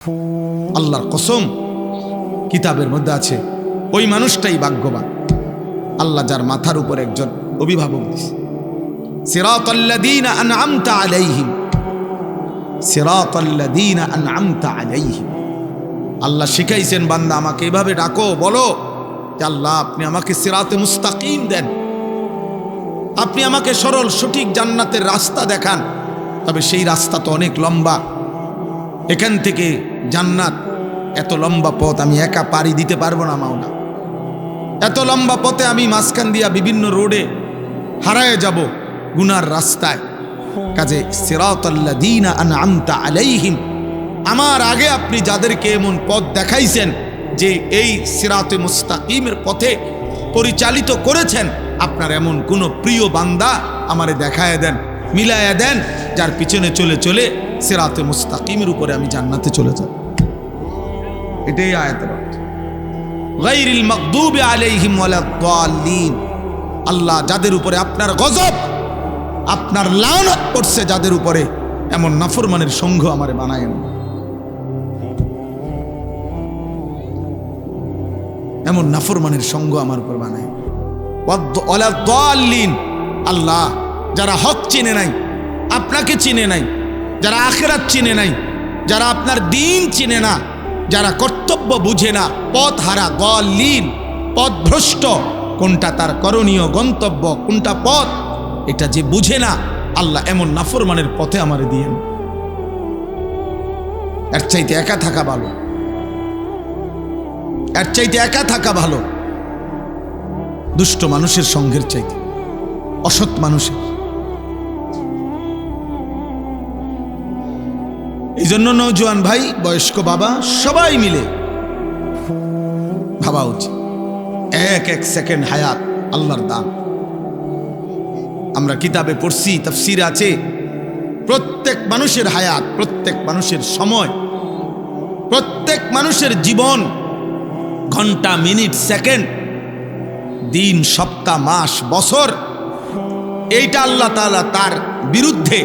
আল্লাহর কসম, কিতাবের মধ্যে আছে ওই মানুষটাই ভাগ্যবান আল্লাহ যার মাথার উপর একজন অভিভাবক দিয়েছে। সিরাতাল্লাযীনা আনআমতা আলাইহিম, সিরাতাল্লাযীনা আনআমতা আলাইহিম। আল্লাহ শিখাইছেন, বান্দা আমাকে এভাবে ডাকো, বলো যে আল্লাহ আপনি আমাকে সিরাতে মুস্তাকিম দেন, আপনি আমাকে সরল সঠিক জান্নাতের রাস্তা দেখান। তবে সেই রাস্তা তো অনেক লম্বা, এখান থেকে জান্নাত এত লম্বা পথ আমি একা পাড়ি দিতে পারবো না মাওলা। এত লম্বা পথে আমি মাঝখান দিয়া বিভিন্ন রোডে হারায়ে যাব গুনার রাস্তায়। কাজে সিরাতাল্লাযীনা আনআমতা আলাইহিম, আমার আগে আপনি যাদেরকে এমন পথ দেখাইছেন যে এই সিরাতে মুস্তাকিমের পথে পরিচালিত করেছেন, আপনার এমন কোন প্রিয় বান্দা আমারে দেখায় দেন, মিলায়া দেন, যার পিছনে চলে চলে সিরাতে মুস্তাকিমের উপরে আমি জান্নাতে চলে যাব। এটাই আয়াতের অর্থ। গায়রিল মাগদুবি আলাইহিম ওয়ালাদ-দাল্লিন। আল্লাহ যাদের উপরে আপনার গজব, আপনার লানত পড়ছে যাদের উপরে, এমন নাফরমানের সঙ্গ আমারে বানায়েন, এমন নাফরমানের সঙ্গ আমার উপর বানায়েন। ওয়ালাদ-দাল্লিন। আল্লাহ যারা হক চিনে নাই, আপনাকে চিনে নাই, যারা আখিরাত চিনে নাই, যারা আপনার দ্বীন চিনে না, যারা কর্তব্য বুঝে না, পথ হারা, দাল্লিন, পথভ্রষ্ট, কোনটা তার করণীয় গন্তব্য, কোনটা পথ এটা যে বুঝে না, আল্লাহ এমন নাফরমানের পথে আমারে দিয়েন। এর চাইতে একা থাকা ভালো, এর চাইতে একা থাকা ভালো দুষ্ট মানুষের সঙ্গের চাইতে, অসৎ মানুষের। এই জন্য নওজোয়ান ভাই, বয়স্ক বাবা, সবাই মিলে ভাবা উচিত, এক এক সেকেন্ড হায়াত আল্লাহর দান। আমরা কিতাবে পড়ছি, তাফসীর আছে, প্রত্যেক মানুষের হায়াত, প্রত্যেক মানুষের সময়, প্রত্যেক মানুষের জীবন, ঘন্টা, মিনিট, সেকেন্ড, দিন, সপ্তাহ, মাস, বছর, এইটা আল্লাহ তাআলা তার বিরুদ্ধে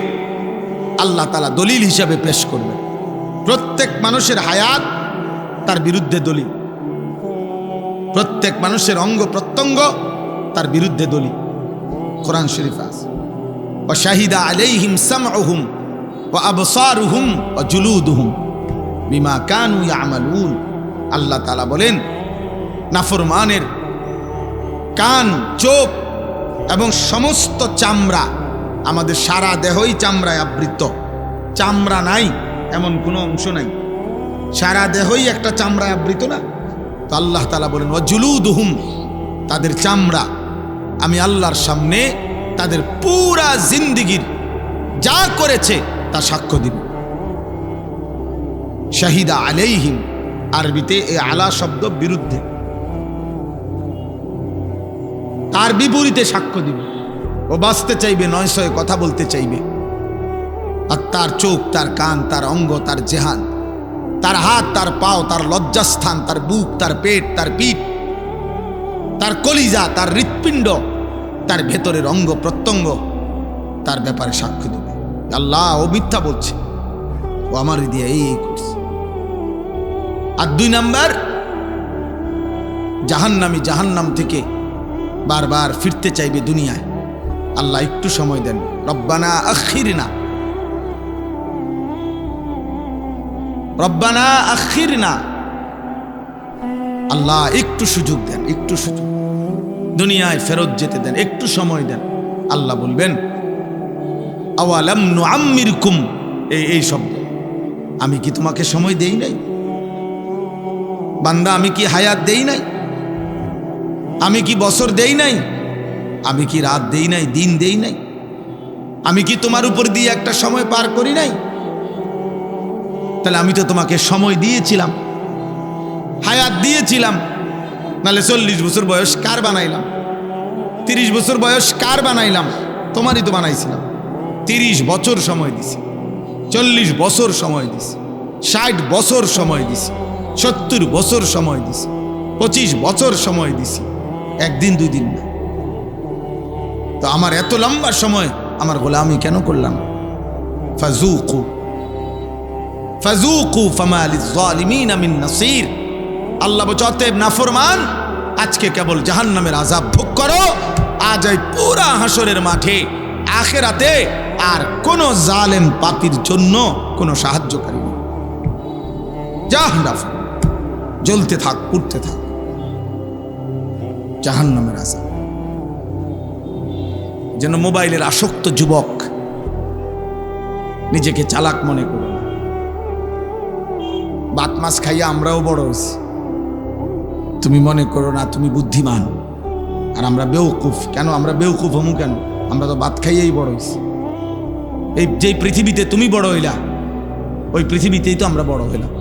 আল্লাহ তাআলা দলিল হিসাবে পেশ করবেন। প্রত্যেক মানুষের হায়াত তার বিরুদ্ধে দলিল, প্রত্যেক মানুষের অঙ্গ প্রত্যঙ্গ তার বিরুদ্ধে দলিল। কোরআন শরীফ আছে, ওয়া শাহিদা আলাইহিম সামউহুম ওয়া আবসারুহুম ওয়া জুলুদুহুম বিমা কানু ইয়ামালুন। আল্লাহ তাআলা বলেন, নাফরমানের কান, চোখ এবং সমস্ত চামড়া, আমাদের সারা দেহই চামড়ায় আবৃত, চামড়া নাই এমন কোনো অংশ নাই, সারা দেহই একটা চামড়ায় আবৃত না। তো আল্লাহ তাআলা বলেন, ওয়া জুলুদুহুম, তাদের চামড়া আমি আল্লাহর সামনে তাদের পুরা জিন্দেগির যা করেছে তা সাক্ষ্য দিবে। শাহিদা আলাইহিম, আরবিতে এই আলা শব্দ বিরুদ্ধে, তার বিপরীতে সাক্ষ্য দিবে। ও বাঁচতে চাইবে, নয় সয়ে কথা বলতে চাইবে, আর তার চোখ, তার কান, তার অঙ্গ, তার জেহান, তার হাত, তার পাও, তার লজ্জাস্থান, তার বুক, তার পেট, তার পিঠ, তার কলিজা, তার হৃৎপিণ্ড, তার ভেতরের অঙ্গ প্রত্যঙ্গ তার ব্যাপারে সাক্ষ্য দেবে, আল্লাহ ও মিথ্যা বলছে, ও আমার দিয়ে এই করছে। আর 2 নাম্বার, জাহান্নামী জাহান্নাম থেকে বারবার ফিরতে চাইবে দুনিয়ায়। আল্লাহ একটু সময় দেন, রব্বানা আখিরনা, রব্বানা আখিরনা, আল্লাহ একটু সুযোগ দেন, একটু সুযোগ, দুনিয়ায় ফেরত যেতে দেন, একটু সময় দেন। আল্লাহ বলবেন, আওয়ালাম নুআম্মিরকুম, এই শব্দ, আমি কি তোমাকে সময় দেই নাই বান্দা? আমি কি হায়াত দেই নাই? আমি কি বছর দেই নাই? আমি কি রাত দেই নাই, দিন দেই নাই? আমি কি তোমার উপর দিয়ে একটা সময় পার করি নাই? তাহলে আমি তো তোমাকে সময় দিয়েছিলাম, হায়াত দিয়েছিলাম, নাহলে 40 বছর বয়স কার বানাইলাম? 30 বছর বয়স কার বানাইলাম? তোমারই তো বানাইছিলাম। 30 বছর সময় দিছি, 40 বছর সময় দিছি, 60 বছর সময় দিছি, 70 বছর সময় দিছি, 25 বছর সময় দিছি, একদিন 2 দিন না। তো আমার এত লম্বা সময় আমার গোলামি কেন করলাম? ফাজুকু ফাযুকু ফামা লিয-যালিমিনা মিন নাসীর। আল্লাহ বলছে অতএব নাফরমান আজকে কেবল জাহান্নামের আযাব ভোগ করো। আজ এই পুরা হাসরের মাঠে আখিরাতে আর কোন জালেম পাপীর জন্য কোনো সাহায্যকারী নেই। জাহান্নাম জ্বলতে থাক, পুড়তে থাক, জাহান্নামের আযাব। যেন মোবাইলের আসক্ত যুবক নিজেকে চালাক মনে করো না। ভাত মাছ খাইয়া আমরাও বড় হয়েছি, তুমি মনে করো না তুমি বুদ্ধিমান আর আমরা বেউকুফ। কেন আমরা বেউকুফ হমু কেন? আমরা তো ভাত খাইয়াই বড় হয়েছি। এই যেই পৃথিবীতে তুমি বড় হইলা ওই পৃথিবীতেই তো আমরা বড় হইলাম।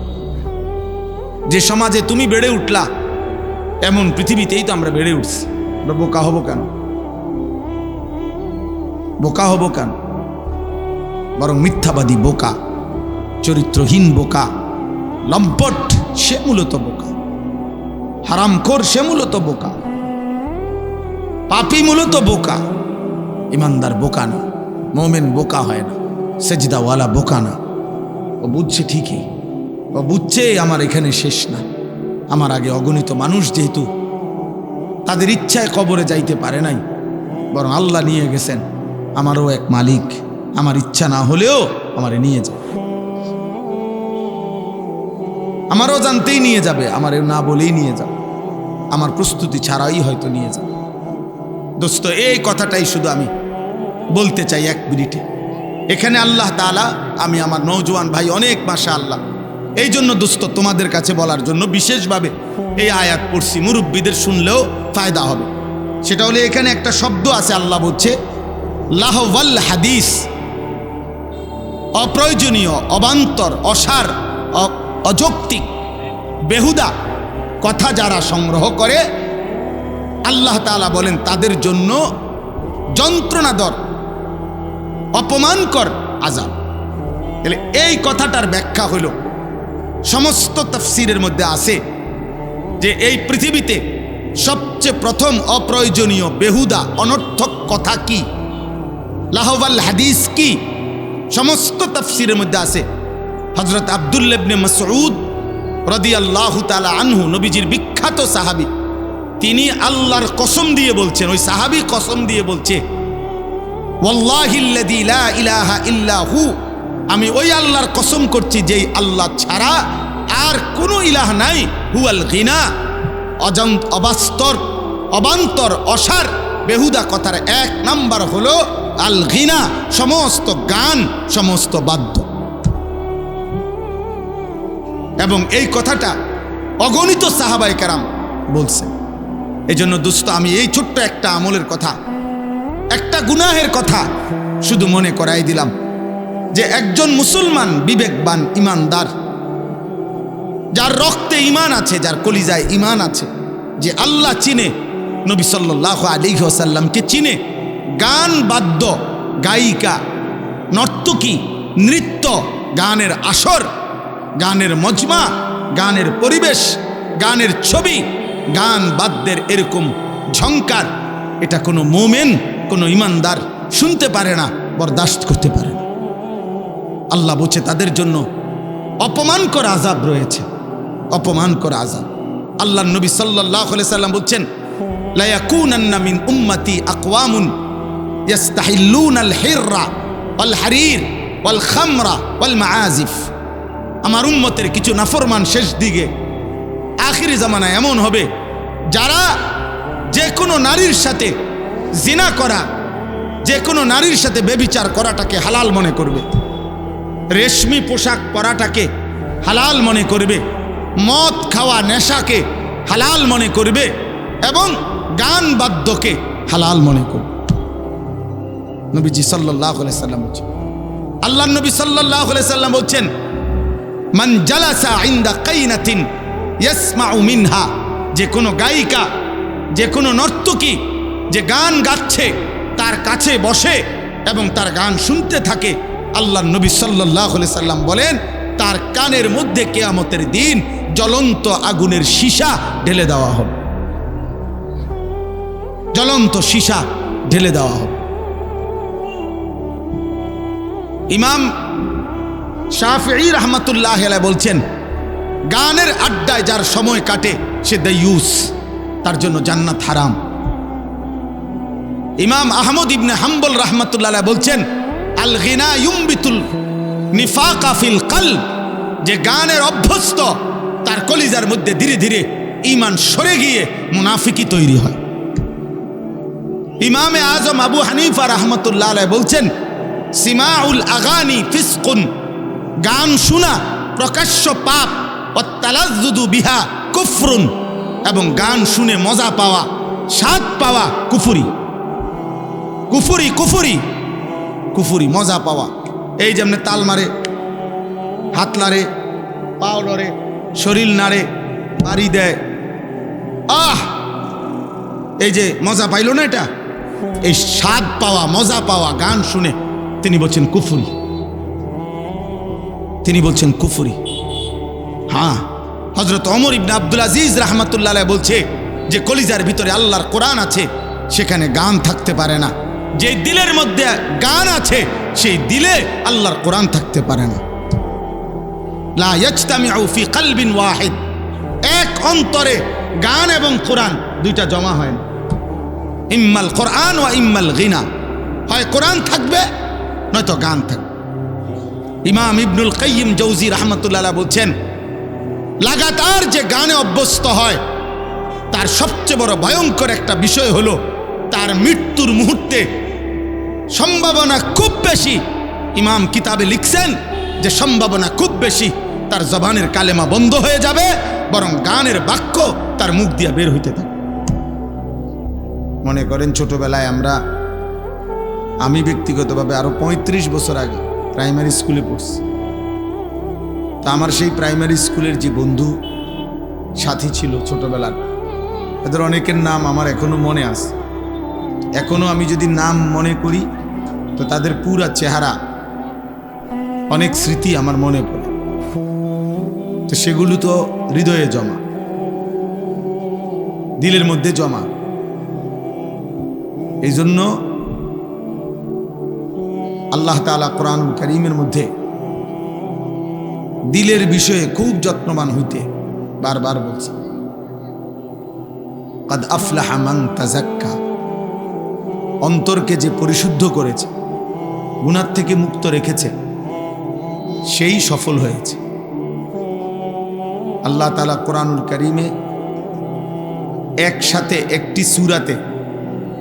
যে সমাজে তুমি বেড়ে উঠলা এমন পৃথিবীতেই তো আমরা বেড়ে উঠছি। আমরা বোকা হব কেন? বোকা হব কেন? বরং মিথ্যাবাদী বোকা, চরিত্রহীন বোকা, লম্পট সে মূলত বোকা, হারামখোর সে মূলত বোকা, পাপী মূলত বোকা। ইমানদার বোকা না, মোমেন বোকা হয় না, সেজদাওয়ালা বোকা না। ও বুঝছে ঠিকই, ও বুঝছে আমার এখানে শেষ না। আমার আগে অগণিত মানুষ যেহেতু তাদের ইচ্ছায় কবরে যাইতে পারে নাই, বরং আল্লাহ নিয়ে গেছেন। আমারও এক মালিক, আমার ইচ্ছা না হলেও আমারে নিয়ে যাবে, আমারও জানতেই নিয়ে যাবে, আমারে না বলেই নিয়ে যাবে, আমার প্রস্তুতি ছাড়াই হয়তো নিয়ে যাবে। দোস্ত, এই কথাটাই শুধু আমি বলতে চাই এক মিনিটে। এখানে আল্লাহ তাআলা, আমি আমার নওজোয়ান ভাই অনেক মাশাআল্লাহ, এই জন্য দোস্ত তোমাদের কাছে বলার জন্য বিশেষভাবে এই আয়াত পড়ছি, মুরব্বীদের শুনলেও ফায়দা হবে। সেটা হলে এখানে একটা শব্দ আছে, আল্লাহ বলছে লাহওয়াল হাদিস, অপ্রয়োজনীয়, অবান্তর, অসার, অযৌক্তিক, বেহুদা কথা যারা সংগ্রহ করে, আল্লাহ তাআলা বলেন তাদের জন্য যন্ত্রণাদর, অপমানকর আযাব। তাহলে এই কথাটার ব্যাখ্যা হলো, সমস্ত তাফসীরের মধ্যে আছে যে এই পৃথিবীতে সবচেয়ে প্রথম অপ্রয়োজনীয়, বেহুদা, অনর্থক কথা কি, লাহওয়াল হাদিস কি, সমস্ত তাফসীরের মধ্যে আছে। হযরত আব্দুল্লাহ ইবনে মাসউদ রাদিয়াল্লাহু তাআলা আনহু, নবীজির বিখ্যাত সাহাবী, তিনি আল্লাহর কসম দিয়ে বলছেন, ওই সাহাবী কসম দিয়ে বলছে, ওয়াল্লাহিল্লাযী লা ইলাহা ইল্লা হু, আমি ওই আল্লাহর কসম করছি যেই আল্লাহ ছাড়া আর কোনো ইলাহ নাই, হুয়াল গিনা, অবাস্তর, অবান্তর, অসার, বেহুদা কথার এক নাম্বার হলো আল গিনা, সমস্ত গান, সমস্ত বাদ্য। এবং এই কথাটা অগণিত সাহাবায়ে কেরাম বলছেন। এই জন্য দোস্ত, আমি এই ছোট্ট একটা আমলের কথা, একটা গুনাহের কথা শুধু মনে করাই দিলাম যে একজন মুসলমান, বিবেকবান, ইমানদার, যার রক্তে ঈমান আছে, যার কলিজায় ঈমান আছে, যে আল্লাহ চিনে, নবী সাল্লাল্লাহু আলাইহি ওয়াসাল্লামকে চিনে, গান, বাদ্য, গায়িকা, নর্তকী, নৃত্য, গানের আসর, গানের মজমা, গানের পরিবেশ, গানের ছবি, গান বাদ্যের এরকম ঝংকার, এটা কোনো মোমেন, কোনো ইমানদার শুনতে পারে না, বরদাস্ত করতে পারে না। আল্লাহ বলছে তাদের জন্য অপমান করা আযাব রয়েছে, অপমান করা আযাব। আল্লাহ নবী সাল্লাল্লাহু আলাইহি সাল্লাম বলছেন, লা ইয়াকুনান্না মিন উম্মতি আকওয়ামুন ইস্তাহিল্লুনাল হিররা ওয়াল হারির ওয়াল খামরা ওয়াল মাআজিফ। আমার উম্মতের কিছু নাফরমান শেষ দিকে আখিরি জামানায় এমন হবে, যারা যে কোনো নারীর সাথে জিনা করা, যে কোনো নারীর সাথে ব্যভিচার করাটাকে হালাল মনে করবে, রেশমি পোশাক পরাটাকে হালাল মনে করবে, মদ খাওয়া, নেশাকে হালাল মনে করবে, এবং গান বাদ্যকে হালাল মনে করবে। নবীজি সাল্লাল্লাহু আলাইহি সাল্লাম বলছেন, আল্লাহর নবী সাল্লাল্লাহু আলাইহি সাল্লাম বলছেন, মান জালাসা ইনদা কাইনাতিন ইয়াসমাউ মিনহা, যে কোনো গায়িকা, যে কোনো নর্তকী যে গান গাচ্ছে তার কাছে বসে এবং তার গান শুনতে থাকে, আল্লাহর নবী সাল্লাল্লাহু আলাইহি সাল্লাম বলেন তার কানের মধ্যে কিয়ামতের দিন জ্বলন্ত আগুনের সীসা ঢেলে দেওয়া হবে, জ্বলন্ত সীসা ঢেলে দেওয়া হবে। ইমাম শাফিঈ রাহমাতুল্লাহ আলাইহি বলছেন, গানের আড্ডায় যার সময় কাটে সে দাইয়ুস, তার জন্য জান্নাত হারাম। ইমাম আহমদ ইবনে হাম্বল রাহমাতুল্লাহ আলাইহি বলছেন, আল গিনা ইউমবিতুল নিফাকা ফিল কলব, যে গানের অভ্যস্ত তার কলিজার মধ্যে ধীরে ধীরে ঈমান সরে গিয়ে মুনাফিকি তৈরি হয়। ইমামে আজম আবু হানিফা রাহমাতুল্লাহ আলাইহি বলছেন, সিমাউল আগানি ফিসকুন, গান শোনা প্রকাশ্য পাপ, ওয়াত্তালাজ্জুদু বিহা কুফরুন, এবং গান শুনে মজা পাওয়া, স্বাদ পাওয়া কুফরি। কুফরি কুফরি কুফরি, মজা পাওয়া। এই যেমন তাল মারে, হাত লাড়ে, পাও লড়ে, শরীর নাড়ে, বাড়ি দেয়, এই যে মজা পাইল না, এটা এই স্বাদ পাওয়া, মজা পাওয়া গান শুনে, তিনি বলছেন কুফরি, তিনি বলছেন কুফরি। হ্যাঁ, হযরত ওমর ইবনে আব্দুল আজিজ রাহমাতুল্লাহ আলাইহি বলছে যে কলিজার ভিতরে আল্লাহর কোরআন আছে, সেখানে গান থাকতে পারে না। যে দিলের মধ্যে গান আছে সেই দিলে আল্লাহর কোরআন থাকতে পারে না। লা ইয়াজতামিউ ফি কলবিন ওয়াহিদ, এক অন্তরে গান এবং কোরআন দুইটা জমা হয় না। ইম্মাল কোরআন ওয়া ইম্মাল গিনা, হয় কোরআন থাকবে নয়তো গান থাকবে। ইমাম ইবনুল কাইয়িম জৌজি রাহমাতুল্লাহ আলাইহি বলছেন, লাগাতার যে গানে অভ্যস্ত হয় তার সবচেয়ে বড় ভয়ঙ্কর একটা বিষয় হলো তার মৃত্যুর মুহূর্তে সম্ভাবনা খুব বেশি। ইমাম কিতাবে লিখছেন যে সম্ভাবনা খুব বেশি তার জবানের কালেমা বন্ধ হয়ে যাবে, বরং গানের বাক্য তার মুখ দিয়ে বের হইতে থাকে। মনে করেন ছোটবেলায় আমি ব্যক্তিগতভাবে আরো 35 বছর আগে প্রাইমারি স্কুলে পড়ছি। তা আমার সেই প্রাইমারি স্কুলের যে বন্ধু সাথী ছিল ছোটবেলার, এদের অনেকের নাম আমার এখনো মনে আছে। এখনো আমি যদি নাম মনে করি তো তাদের পুরা চেহারা, অনেক স্মৃতি আমার মনে পড়ে। তো সেগুলো তো হৃদয়ে জমা, দিলের মধ্যে জমা। এই জন্য আল্লাহ তাআলা কোরআনুল কারীমের মধ্যে দিলের বিষয়ে খুব যত্নবান হইতে বারবার বলছে, কাদ আফলাহা মান তাযাক্কা, অন্তরকে যে পরিশুদ্ধ করেছে, গুনাহ থেকে মুক্ত রেখেছে, সেই সফল হয়েছে। আল্লাহ তাআলা কোরআনুল কারীমে একসাথে একটি সূরাতে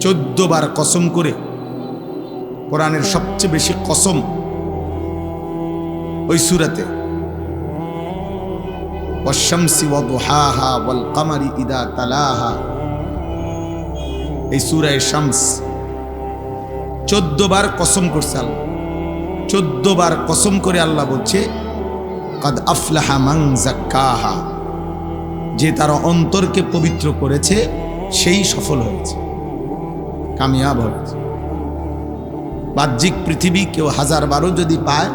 14 বার কসম করে, কোরআনের সবচেয়ে বেশি কসম ওই সূরাতে, ওয়াশ-শামসি ওয়া-দুহাহা ওয়াল-কামারি ইযা তালাহা, এই সূরা শামস 14 বার কসম করছে আল্লাহ। 14 বার কসম করে আল্লাহ বলছে, কাদ আফলাহা মান যাক্কাহা, যে তার অন্তরকে পবিত্র করেছে সেই সফল হয়েছে, কামিয়াব হয়েছে। বাহ্যিক পৃথিবী কেউ 1000 বারও যদি পায়,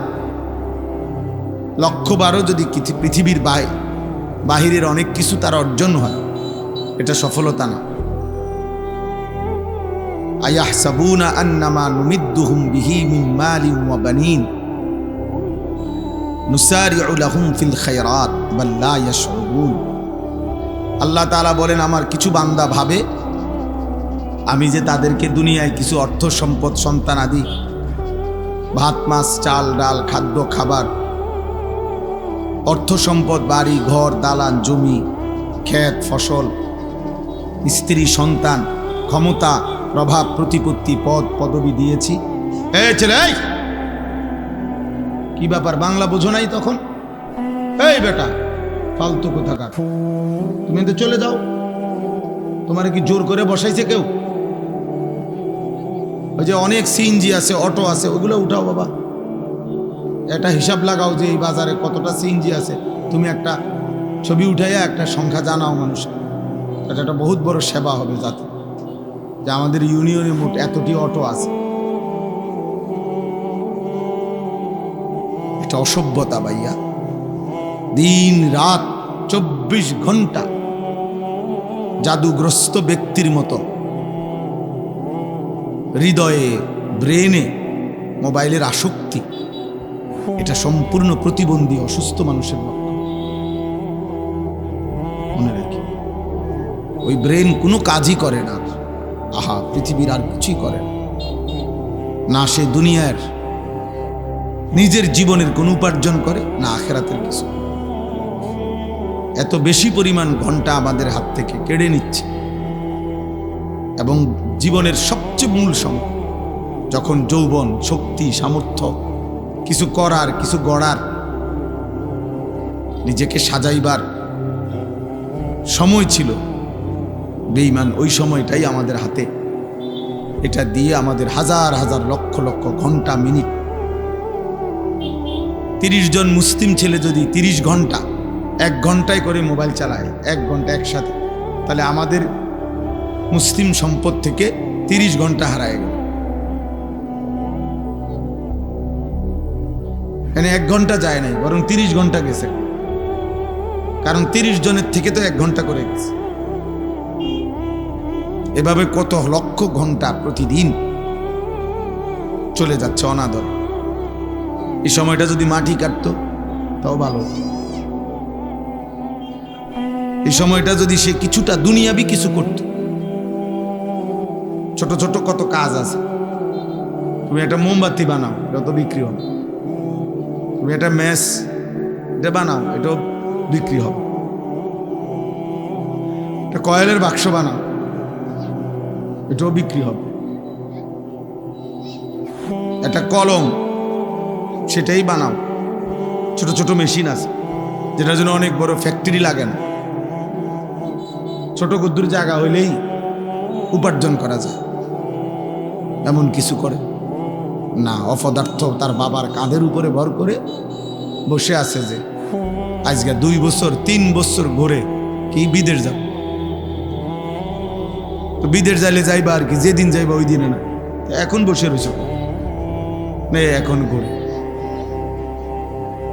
1,00,000 বারও যদি পৃথিবীর বাহিরের অনেক কিছু তার অর্জন হয়, এটা সফলতা না। আয়াহসাবুনা আন্নামা নুমিদ্দুহুম বিহি মিন মালিন ওয়া বানিন নুসারিউ লাহুম ফিল খায়রাত বাল লা ইয়াশউরুন। আল্লাহ তাআলা বলেন, আমার কিছু বান্দা ভাবে আমি যে তাদেরকে দুনিয়ায় কিছু অর্থ সম্পদ, সন্তান আদি, ভাত মাছ চাল ডাল খাদ্য খাবার, অর্থ সম্পদ, বাড়ি ঘর দালান জমি, ক্ষেত ফসল, স্ত্রী সন্তান, ক্ষমতা প্রভাব প্রতিপত্তি, পদ পদবি দিয়েছি। এই ছেলে, এই কি ব্যাপার, বাংলা বোঝো নাই তখন? এই বেটা ফালতু কোথাকার, তুমি তো চলে যাও। তোমার কি জোর করে বসাইছে কেউ? ওই যে অনেক সিএনজি আছে, অটো আছে, ওগুলো উঠাও বাবা। একটা হিসাব লাগাও যে এই বাজারে কতটা সিএনজি আছে। তুমি একটা ছবি উঠাইয়া একটা সংখ্যা জানাও মানুষকে। এটা একটা বহুত বড় সেবা হবে, যাতে যে আমাদের ইউনিয়নে মোট এতটি অটো আছে। এটা অসভ্যতা ভাইয়া। দিন রাত 24 ঘন্টা জাদুগ্রস্ত ব্যক্তির মতো হৃদয়ে ব্রেনে মোবাইলের আসক্তি, এটা সম্পূর্ণ প্রতিবন্ধী অসুস্থ মানুষের লক্ষণ। মনে রাখি, ওই ব্রেন কোনো কাজই করে না। আহা, পৃথিবীর আর কিছুই করে না। সে দুনিয়ার নিজের জীবনের কোন উপার্জন করে না আখিরাতের কিছু। এত বেশি পরিমাণ ঘন্টা আমাদের হাত থেকে কেড়ে নিচ্ছে। এবং জীবনের সবচেয়ে মূল সময়, যখন যৌবন, শক্তি, সামর্থ্য, কিছু করার, কিছু গড়ার, নিজেকে সাজাইবার সময় ছিল, বেঈমান ওই সময়টাই আমাদের হাতে। এটা দিয়ে আমাদের হাজার হাজার লক্ষ লক্ষ ঘন্টা, মিনিট। 30 জন মুসলিম ছেলে যদি 30 ঘন্টা 1 ঘন্টায় করে মোবাইল চালায়, 1 ঘন্টা একসাথে, তাহলে আমাদের মুসলিম সম্পদ থেকে 30 ঘন্টা হারায় গেল। এখানে 1 ঘন্টা যায় নাই, বরং 30 ঘন্টা গেছে। কারণ 30 জনের থেকে তো 1 ঘন্টা করে গেছে। এভাবে কত লক্ষ ঘন্টা প্রতিদিন চলে যাচ্ছে অনাদরে। এই সময়টা যদি মাটি কাটতো তাও ভালো। এই সময়টা যদি সে কিছুটা দুনিয়াবি কিছু করত। ছোট ছোট কত কাজ আছে। তুমি একটা মোমবাতি বানাও, এটা তো বিক্রি হবে। তুমি একটা মেস এটা বানাও, এটাও বিক্রি হবে। একটা কয়েলের বাক্স বানাও, এটাও বিক্রি হবে। একটা কলম, সেটাই বানাও। ছোট ছোট মেশিন আছে যেটার জন্য অনেক বড় ফ্যাক্টরি লাগে না। ছোট কুদ্দুর জায়গা হইলেই উপার্জন করা যায়। এমন কিছু করে না, অপদার্থ তার বাবার কাঁধের উপরে ভর করে বসে আছে যে আজকে 2 বছর 3 বছর ঘুরে কি বিদেশ যাব। তো বিদেশ যাইলে যাইবা আর কি, যেদিন যাইবা ওই দিনে না। এখন বসে রয়েছে, এখন ঘুরে।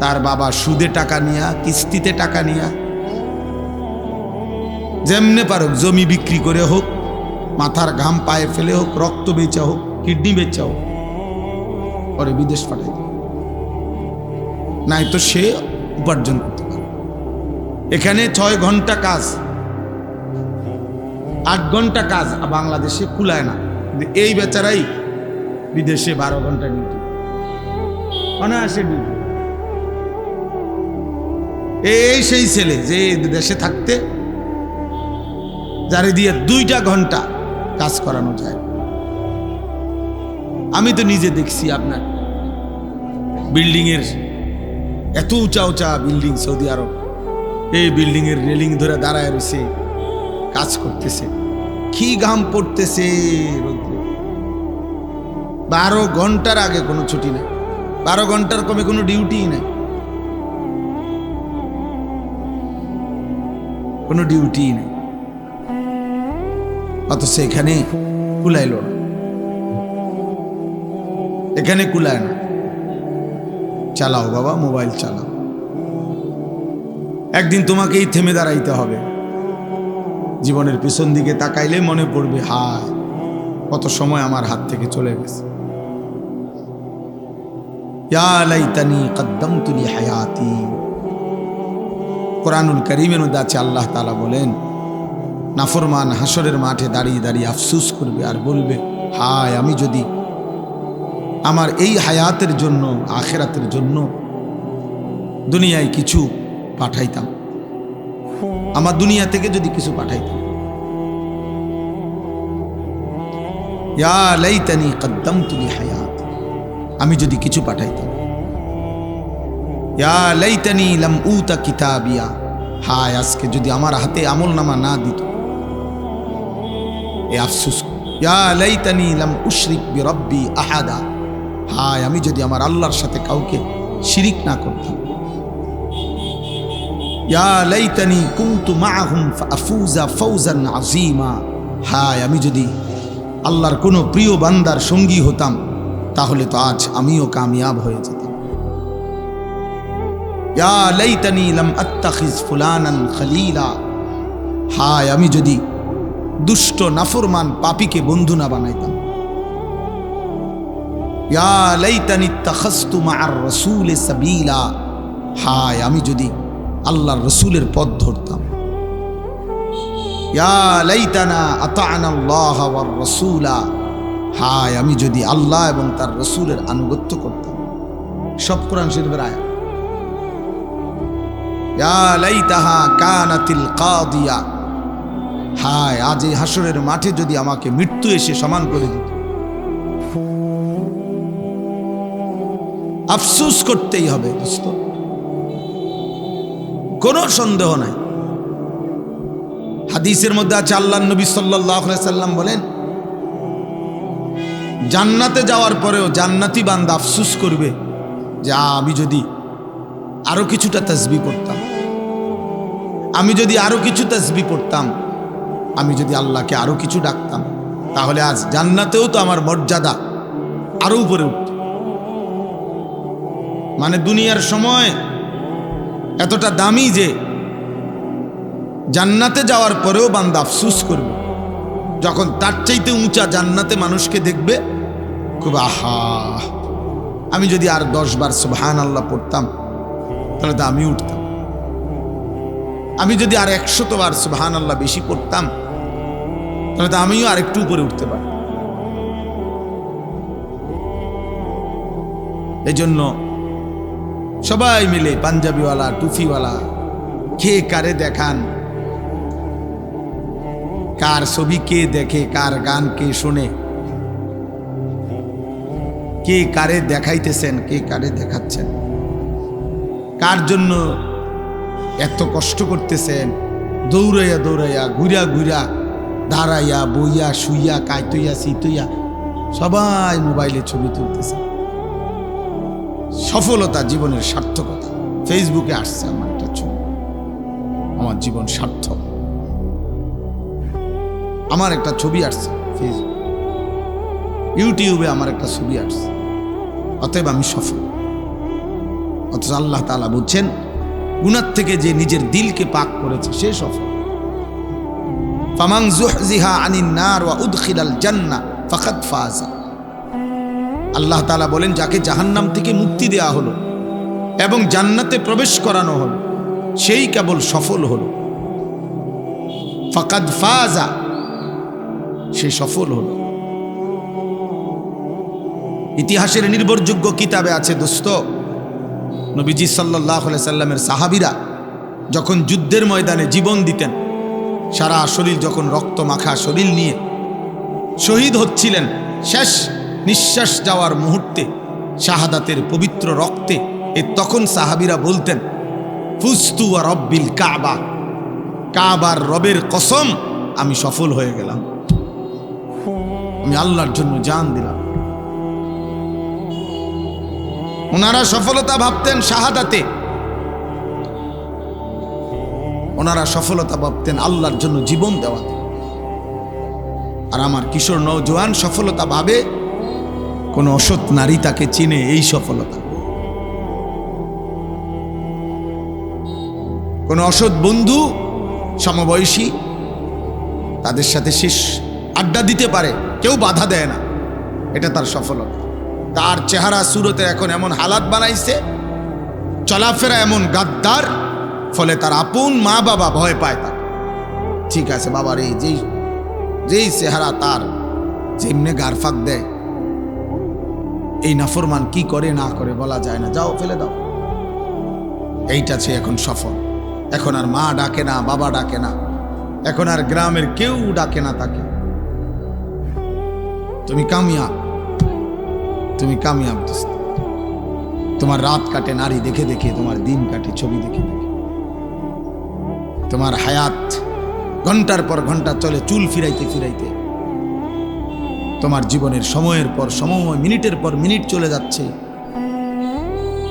তার বাবা সুদে টাকা নিয়া, কিস্তিতে টাকা নিয়া, যেমনে পারুক জমি বিক্রি করে হোক, মাথার ঘাম পায়ে ফেলে হোক, রক্ত বেচা হোক, কিডনি বেচা হোক, পরে বিদেশ পাঠাই দেয়। নাই তো সে উপার্জন করতে পারে। এখানে 6 ঘন্টা কাজ, 8 ঘন্টা কাজ বাংলাদেশে কুলায় না। এই বেচারাই বিদেশে 12 ঘন্টা ডিউটি, অনায়াসে ডিউটি। এই সেই ছেলে যে দেশে থাকতে যারে দিয়ে 2টা ঘন্টা কাজ করানো যায়। আমি তো নিজে দেখছি আপনার বিল্ডিং এর এত উঁচা উঁচা বিল্ডিং, সৌদি আরব, এই বিল্ডিং এর রেলিং ধরে দাঁড়ায় রয়েছে, কাজ করতেছে, কি ঘাম পড়তেছে রোদ্রে। 12 ঘন্টার আগে কোনো ছুটি নেই, 12 ঘন্টার কমে কোনো ডিউটি নেই, কোনো ডিউটি নেই। অথচ এখানে কুলাইল না, এখানে কুলায় না। চালাও বাবা, মোবাইল চালাও। একদিন তোমাকেই থেমে দাঁড়াইতে হবে। জীবনের পিছন দিকে তাকাইলে মনে পড়বে, হায় কত সময় আমার হাত থেকে চলে গেছে। ইয়া লাইতানি কদ্দামতু লি হায়াতি। কোরআনুল কারীমের মধ্যে আছে, আল্লাহ তাআলা বলেন, নাফরমান হাসরের মাঠে দাঁড়িয়ে দাঁড়িয়ে আফসোস করবে আর বলবে, হায় আমি যদি আমার এই হায়াতের জন্য, আখিরাতের জন্য দুনিয়ায় কিছু পাঠাইতাম, আমার দুনিয়া থেকে যদি কিছু পাঠাইতাম। ইয়া লাইতানি কদ্দামতু লি হায়াতি, আমি যদি কিছু পাঠাইতাম। ইয়া লাইতানি লাম উতা কিতাবিয়া, হায় আজকে যদি আমার হাতে আমলনামা না দিত, এ আফসোস। ইয়া লাইতানি লাম উশরিক বিরব্বি আহাদা, হায় আমি যদি আমার আল্লাহর সাথে কাউকে শিরিক না করতাম। ইয়া লাইতানি কুনতু মাআহুম ফাআফুজা ফাওজান আযীমা, হায় আমি যদি আল্লাহর কোনো প্রিয় বান্দার সঙ্গী হতাম, তাহলে তো আজ আমিও কামিয়াব হয়ে যেতাম। ইয়া লাইতানি লাম আত্তাখিজ ফুলানান খলিলা, হায় আমি যদি দুষ্ট নাফরমান পাপীকে বন্ধু না বানাইতাম। ইয়া লাইতানি ইত্তাখাযতু মা'আর রাসূলি সাবিলা, হায় আমি যদি আল্লাহর রসুলের পথ ধরতাম। ইয়া লাইতানা আতা'না আল্লাহ ওয়ার রাসূলা, হায় আমি যদি আল্লাহ এবং তার রসুলের আনুগত্য করতাম। সব কোরআন শরীফের আয়াত। ইয়া লাইতাহা কানাতিল কাদিয়া, হায় আজ এই হাসরের মাঠে যদি আমাকে মৃত্যু এসে সমান করে দিত। আফসোস করতেই হবে দোস্ত, কোনো সন্দেহ নাই। হাদিসের মধ্যে আছে আল্লাহর নবী সাল্লাল্লাহু আলাইহি সাল্লাম বলেন, জান্নাতে যাওয়ার পরেও জান্নাতি বান্দা আফসোস করবে যে আমি যদি আরো কিছুটা তাসবিহ পড়তাম, আমি যদি আরো কিছু তাসবিহ পড়তাম, আমি যদি আল্লাহকে আরো কিছু ডাকতাম, তাহলে আজ জান্নাতেও তো আমার মর্যাদা আরো উপরে উঠত। মানে দুনিয়ার সময় এতটা দামি যে জান্নাতে যাওয়ার পরেও বান্দা আফসোস করবে যখন তার চাইতে উঁচা জান্নাতে মানুষকে দেখবে, খুব আহা আমি যদি আর 10 বার সুবহানাল্লাহ পড়তাম তাহলে তো আমি উঠতাম, আমি যদি আর 100 বার সুবহানাল্লাহ বেশি পড়তাম তাহলে তো আমিও আর একটু উপরে উঠতে পারি। এই জন্য সবাই মিলে পাঞ্জাবিওয়ালা টুফিওয়ালা কে কারে দেখান, কার ছবি কে দেখে, কার গান কে শোনে, কে কারে দেখাইতেছেন, কে কারে দেখাচ্ছেন, কার জন্য এত কষ্ট করতেছেন, দৌড়াইয়া দৌড়াইয়া ঘুরা ঘুরা দাঁড়াইয়া বইয়া শুইয়া কাইতইয়া সিতইয়া সবাই মোবাইলে ছবি তুলতেছে। সফলতা জীবনের সার্থকতা। ফেসবুকে আসছে আমার একটা ছবি, আমার জীবন সার্থক, আমার একটা ছবি আসছে ফেসবুক, ইউটিউবে আমার একটা ছবি আসছে, অতএব আমি সফল। অথচ আল্লাহ তাআলা বলছেন গুনাহ থেকে যে নিজের দিলকে পাক করেছে সে সফল। ফামান যুহজিহা আনিন নার ওয়া উদখিলাল জান্নাহ ফাকাদ ফাযা। আল্লাহ তাআলা বলেন যাকে জাহান্নাম থেকে মুক্তি দেয়া হলো এবং জান্নাতে প্রবেশ করানো হলো সেই কেবল সফল হলো। ফাকাদ ফাযা, সে সফল হলো। ইতিহাসের নির্ভরযোগ্য কিতাবে আছে দোস্ত, নবীজি সাল্লাল্লাহু আলাইহি সাল্লামের সাহাবীরা যখন যুদ্ধের ময়দানে জীবন দিতেন, সারা শরীর যখন রক্ত মাখা শরীর নিয়ে শহীদ হচ্ছিলেন, শেষ নিঃশ্বাস যাওয়ার মুহূর্তে শাহাদাতের পবিত্র রক্তে, তখন সাহাবীরা বলতেন ফুস্তু ওয়া রব্বিল কাবা, কাবার রবের কসম আমি সফল হয়ে গেলাম, আমি আল্লাহর জন্য জান দিলাম। ওনারা সফলতা ভাবতেন শাহাদাতে, ওনারা সফলতা ভাবতেন আল্লাহর জন্য জীবন দেওয়াতে। আর আমার কিশোর নওজোয়ান সফলতা ভাবে কোন অসৎ নারী তাকে চিনে, এই সফলতা। কোন অসৎ বন্ধু সমবয়সী তাদের সাথে শেষ আড্ডা দিতে পারে, কেউ বাধা দেয় না, এটা তার সফলতা। তার চেহারা সুরতে এখন এমন হালাত বানাইছে, চলাফেরা এমন গাদ্দার, ফলে তার আপন মা বাবা ভয় পায় তার। ঠিক আছে বাবার এই যেই চেহারা তার, যেমনে গারফাক দেয়, এই নাফরমান কি করে না করে বলা যায় না, যাও ফেলে দাও। এইটা সে এখন সফল। এখন আর মা ডাকে না, বাবা ডাকে না, এখন আর গ্রামের কেউ ডাকে না তাকে। তুমি কামিয়াব, তুমি কামিয়াব দোস্ত। তোমার রাত কাটে নারী দেখে দেখে, তোমার দিন কাটে ছবি দেখে দেখে, তোমার হায়াত ঘন্টার পর ঘন্টা চলে চুল ফিরাইতে ফিরাইতে। তোমার জীবনের সময়ের পর সময়, মিনিটের পর মিনিট চলে যাচ্ছে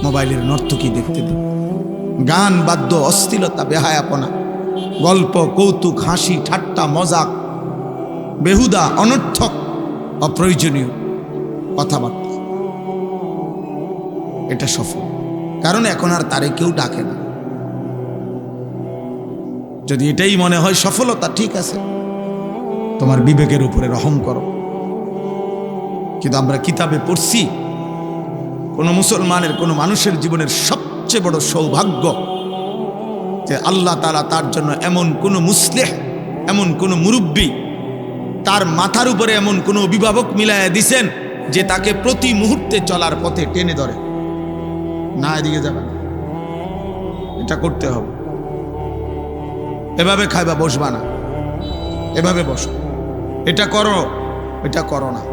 মোবাইলের নর্তকী দেখতে দেখতে। গান, বাদ্য, অশ্লীলতা, বেহায়াপনা, গল্প, কৌতুক, হাসি, ঠাট্টা, মজাক, বেহুদা, অনর্থক, অপ্রয়োজনীয় কথাবার্তা, এটা সফল। কারণ এখন আর তারে কেউ ডাকে না। যদি এটাই মনে হয় সফলতা, ঠিক আছে, তোমার বিবেকের উপরে রহম করো। কিন্তু আমরা কিতাবে পড়ছি কোনো মুসলমানের, কোনো মানুষের জীবনের সবচেয়ে বড় সৌভাগ্য যে আল্লাহ তাআলা তার জন্য এমন কোনো মুসলিহ, এমন কোনো মুরব্বী, তার মাথার উপরে এমন কোনো অভিভাবক মিলাইয়া দিছেন যে তাকে প্রতি মুহূর্তে চলার পথে টেনে ধরে, না এদিকে যাবে না, এটা করতে হবে, এভাবে খাইবা বসবা না, এভাবে বসো, এটা করো, এটা করো না,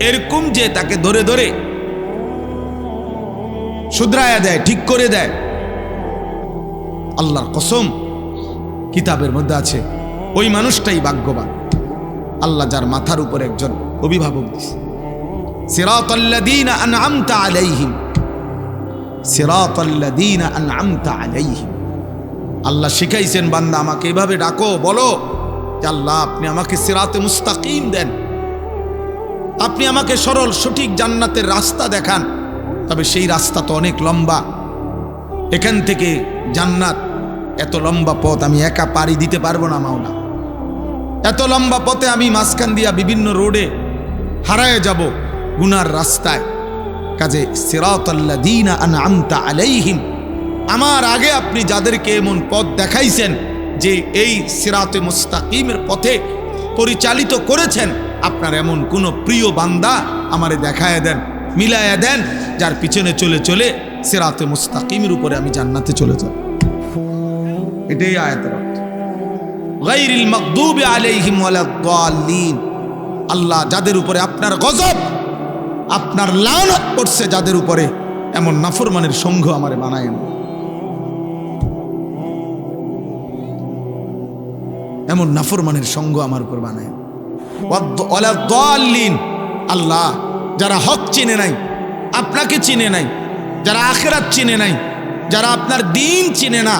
এরকম যে তাকে ধরে ধরে শুধরায়া দেয়, ঠিক করে দেয়। আল্লাহর কসম, কিতাবের মধ্যে আছে ওই মানুষটাই ভাগ্যবান, আল্লাহ যার মাথার উপর একজন অভিভাবক দিছে। সিরাতাল্লাযীনা আনআমতা আলাইহিম, সিরাতাল্লাযীনা আনআমতা আলাইহিম। আল্লাহ শিখাইছেন, বান্দা আমাকে এভাবে ডাকো, বলো যে আল্লাহ আপনি আমাকে সিরাতে মুস্তাকিম দেন, আপনি আমাকে সরল সঠিক জান্নাতের রাস্তা দেখান। তবে সেই রাস্তা তো অনেক লম্বা, এখান থেকে জান্নাত এত লম্বা পথ আমি একা পাড়ি দিতে পারবো না মাওলা, এত লম্বা পথে আমি মাঝখান দিয়া বিভিন্ন রোডে হারায়ে যাব গুনার রাস্তায়। কাজে সিরাতাল্লাযীনা আনআমতা আলাইহিম, আমার আগে আপনি যাদেরকে এমন পথ দেখাইছেন যে এই সিরাতে মুস্তাকিমের পথে পরিচালিত করেছেন, আপনার এমন কোন প্রিয় বান্দা আমারে দেখায় দেন, মিলায়া দেন, যার পিছনে চলে চলে সিরাতে মুস্তাকিমের উপরে আমি জান্নাতে চলে যাব। এটাই আয়াতের অর্থ, গায়রিল মাগদুবি আলাইহিম ওয়ালাদ-দাল্লিন। আল্লাহ যাদের উপরে আপনার গজব, আপনার লানত পড়ছে যাদের উপরে, এমন নাফরমানের সঙ্গ আমারে বানায়েন, এমন নাফরমানের সঙ্গ আমার উপর বানায়েন। ওয়ালাদ-দাল্লিন, আল্লাহ যারা হক চিনে নাই, আপনাকে চিনে নাই, যারা আখিরাত চিনে নাই, যারা আপনার দ্বীন চিনে না,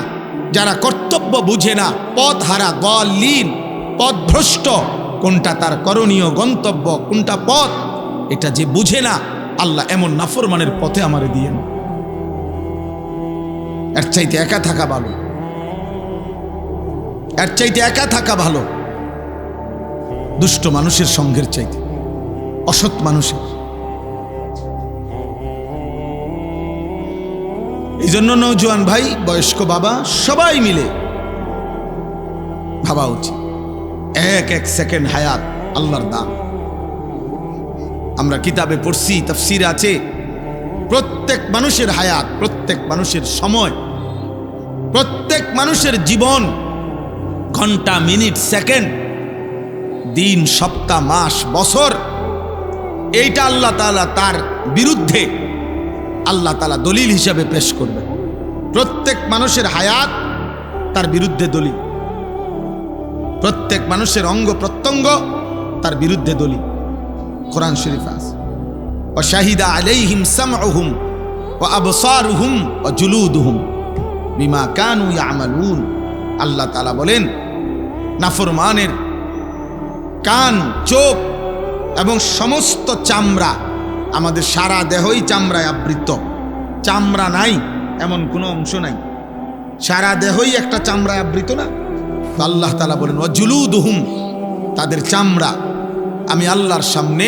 যারা কর্তব্য বুঝে না, পথ হারা, দাল্লিন, পথ ভ্রষ্ট, কোনটা তার করণীয় গন্তব্য, কোনটা পথ এটা যে বুঝে না, আল্লাহ এমন নাফরমানের পথে আমারে দিয়েন। এর চাইতে একা থাকা ভালো, এর চাইতে একা থাকা ভালো দুষ্ট মানুষের সঙ্গের চাইতে, অসৎ মানুষের। এই জন্য নওজোয়ান ভাই, বয়স্ক বাবা, সবাই মিলে ভাবা উচিত, এক এক সেকেন্ড হায়াত আল্লাহর দান। আমরা কিতাবে পড়ছি, তাফসীরে আছে, প্রত্যেক মানুষের হায়াত, প্রত্যেক মানুষের সময়, প্রত্যেক মানুষের জীবন, ঘন্টা, মিনিট, সেকেন্ড, দিন, সপ্তাহ, মাস, বছর, এইটা আল্লাহ তাআলা তার বিরুদ্ধে আল্লাহ তাআলা দলিল হিসাবে পেশ করবেন। প্রত্যেক মানুষের হায়াত তার বিরুদ্ধে দলিল, প্রত্যেক মানুষের অঙ্গ প্রত্যঙ্গ তার বিরুদ্ধে দলিল। কোরআন শরীফ আছে, ওয়া শাহিদা আলাইহিম সামউহুম ওয়া আবসারুহুম ওয়া জুলুদুহুম বিমা কানু ইয়ামালুন। আল্লাহ তাআলা বলেন, নাফরমানের কান, চোখ এবং সমস্ত চামড়া, আমাদের সারা দেহই চামড়ায় আবৃত, চামড়া নাই এমন কোনো অংশ নাই, সারা দেহই একটা চামড়ায় আবৃত না। আল্লাহ তাআলা বলেন, ওয়া জুলুদুহুম, তাদের চামড়া আমি আল্লাহর সামনে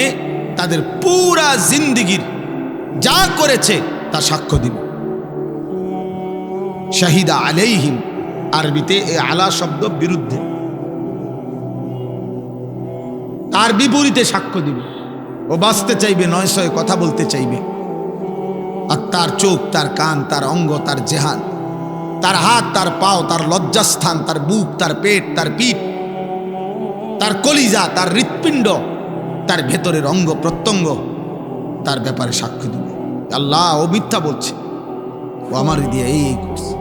তাদের পুরা জিন্দেগির যা করেছে তা সাক্ষ্য দিব। শাহিদা আলাইহিম, আরবিতে এই আলা শব্দ বিরুদ্ধে, তার বিপরীতে সাক্ষ্য দিবে। ও বাঁচতে চাইবে, নয় সয় কথা বলতে চাইবে, আর তার চোখ, তার কান, তার অঙ্গ, তার জেহান, তার হাত, তার পাও, তার লজ্জাস্থান, তার বুক, তার পেট, তার পিঠ, তার কলিজা, তার হৃৎপিণ্ড, তার ভেতরের অঙ্গ প্রত্যঙ্গ তার ব্যাপারে সাক্ষ্য দিবে, আল্লাহ ও মিথ্যা বলছে, ও আমার দিয়ে এই করছে।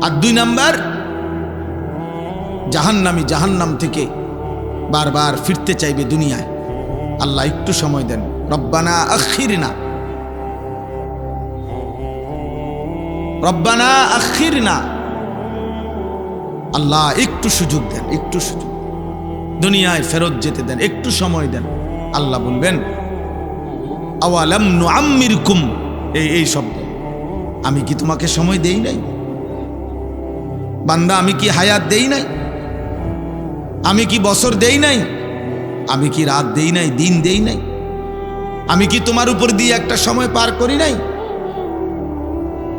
আর 2 নাম্বার, জাহান্নামী জাহান্নাম থেকে বারবার ফিরতে চাইবে দুনিয়ায়। আল্লাহ একটু সময় দেন, রব্বানা আখিরনা, রব্বানা আখিরনা, আল্লাহ একটু সুযোগ দেন, একটু সুযোগ, দুনিয়ায় ফেরত যেতে দেন, একটু সময় দেন। আল্লাহ বলবেন, আওয়ালাম নুআম্মিরকুম, এই শব্দ, আমি কি তোমাকে সময় দেই নাই বান্দা? আমি কি হায়াত দেই নাই? আমি কি বছর দেই নাই? আমি কি রাত দেই নাই, দিন দেই নাই? আমি কি তোমার উপর দিয়ে একটা সময় পার করি নাই?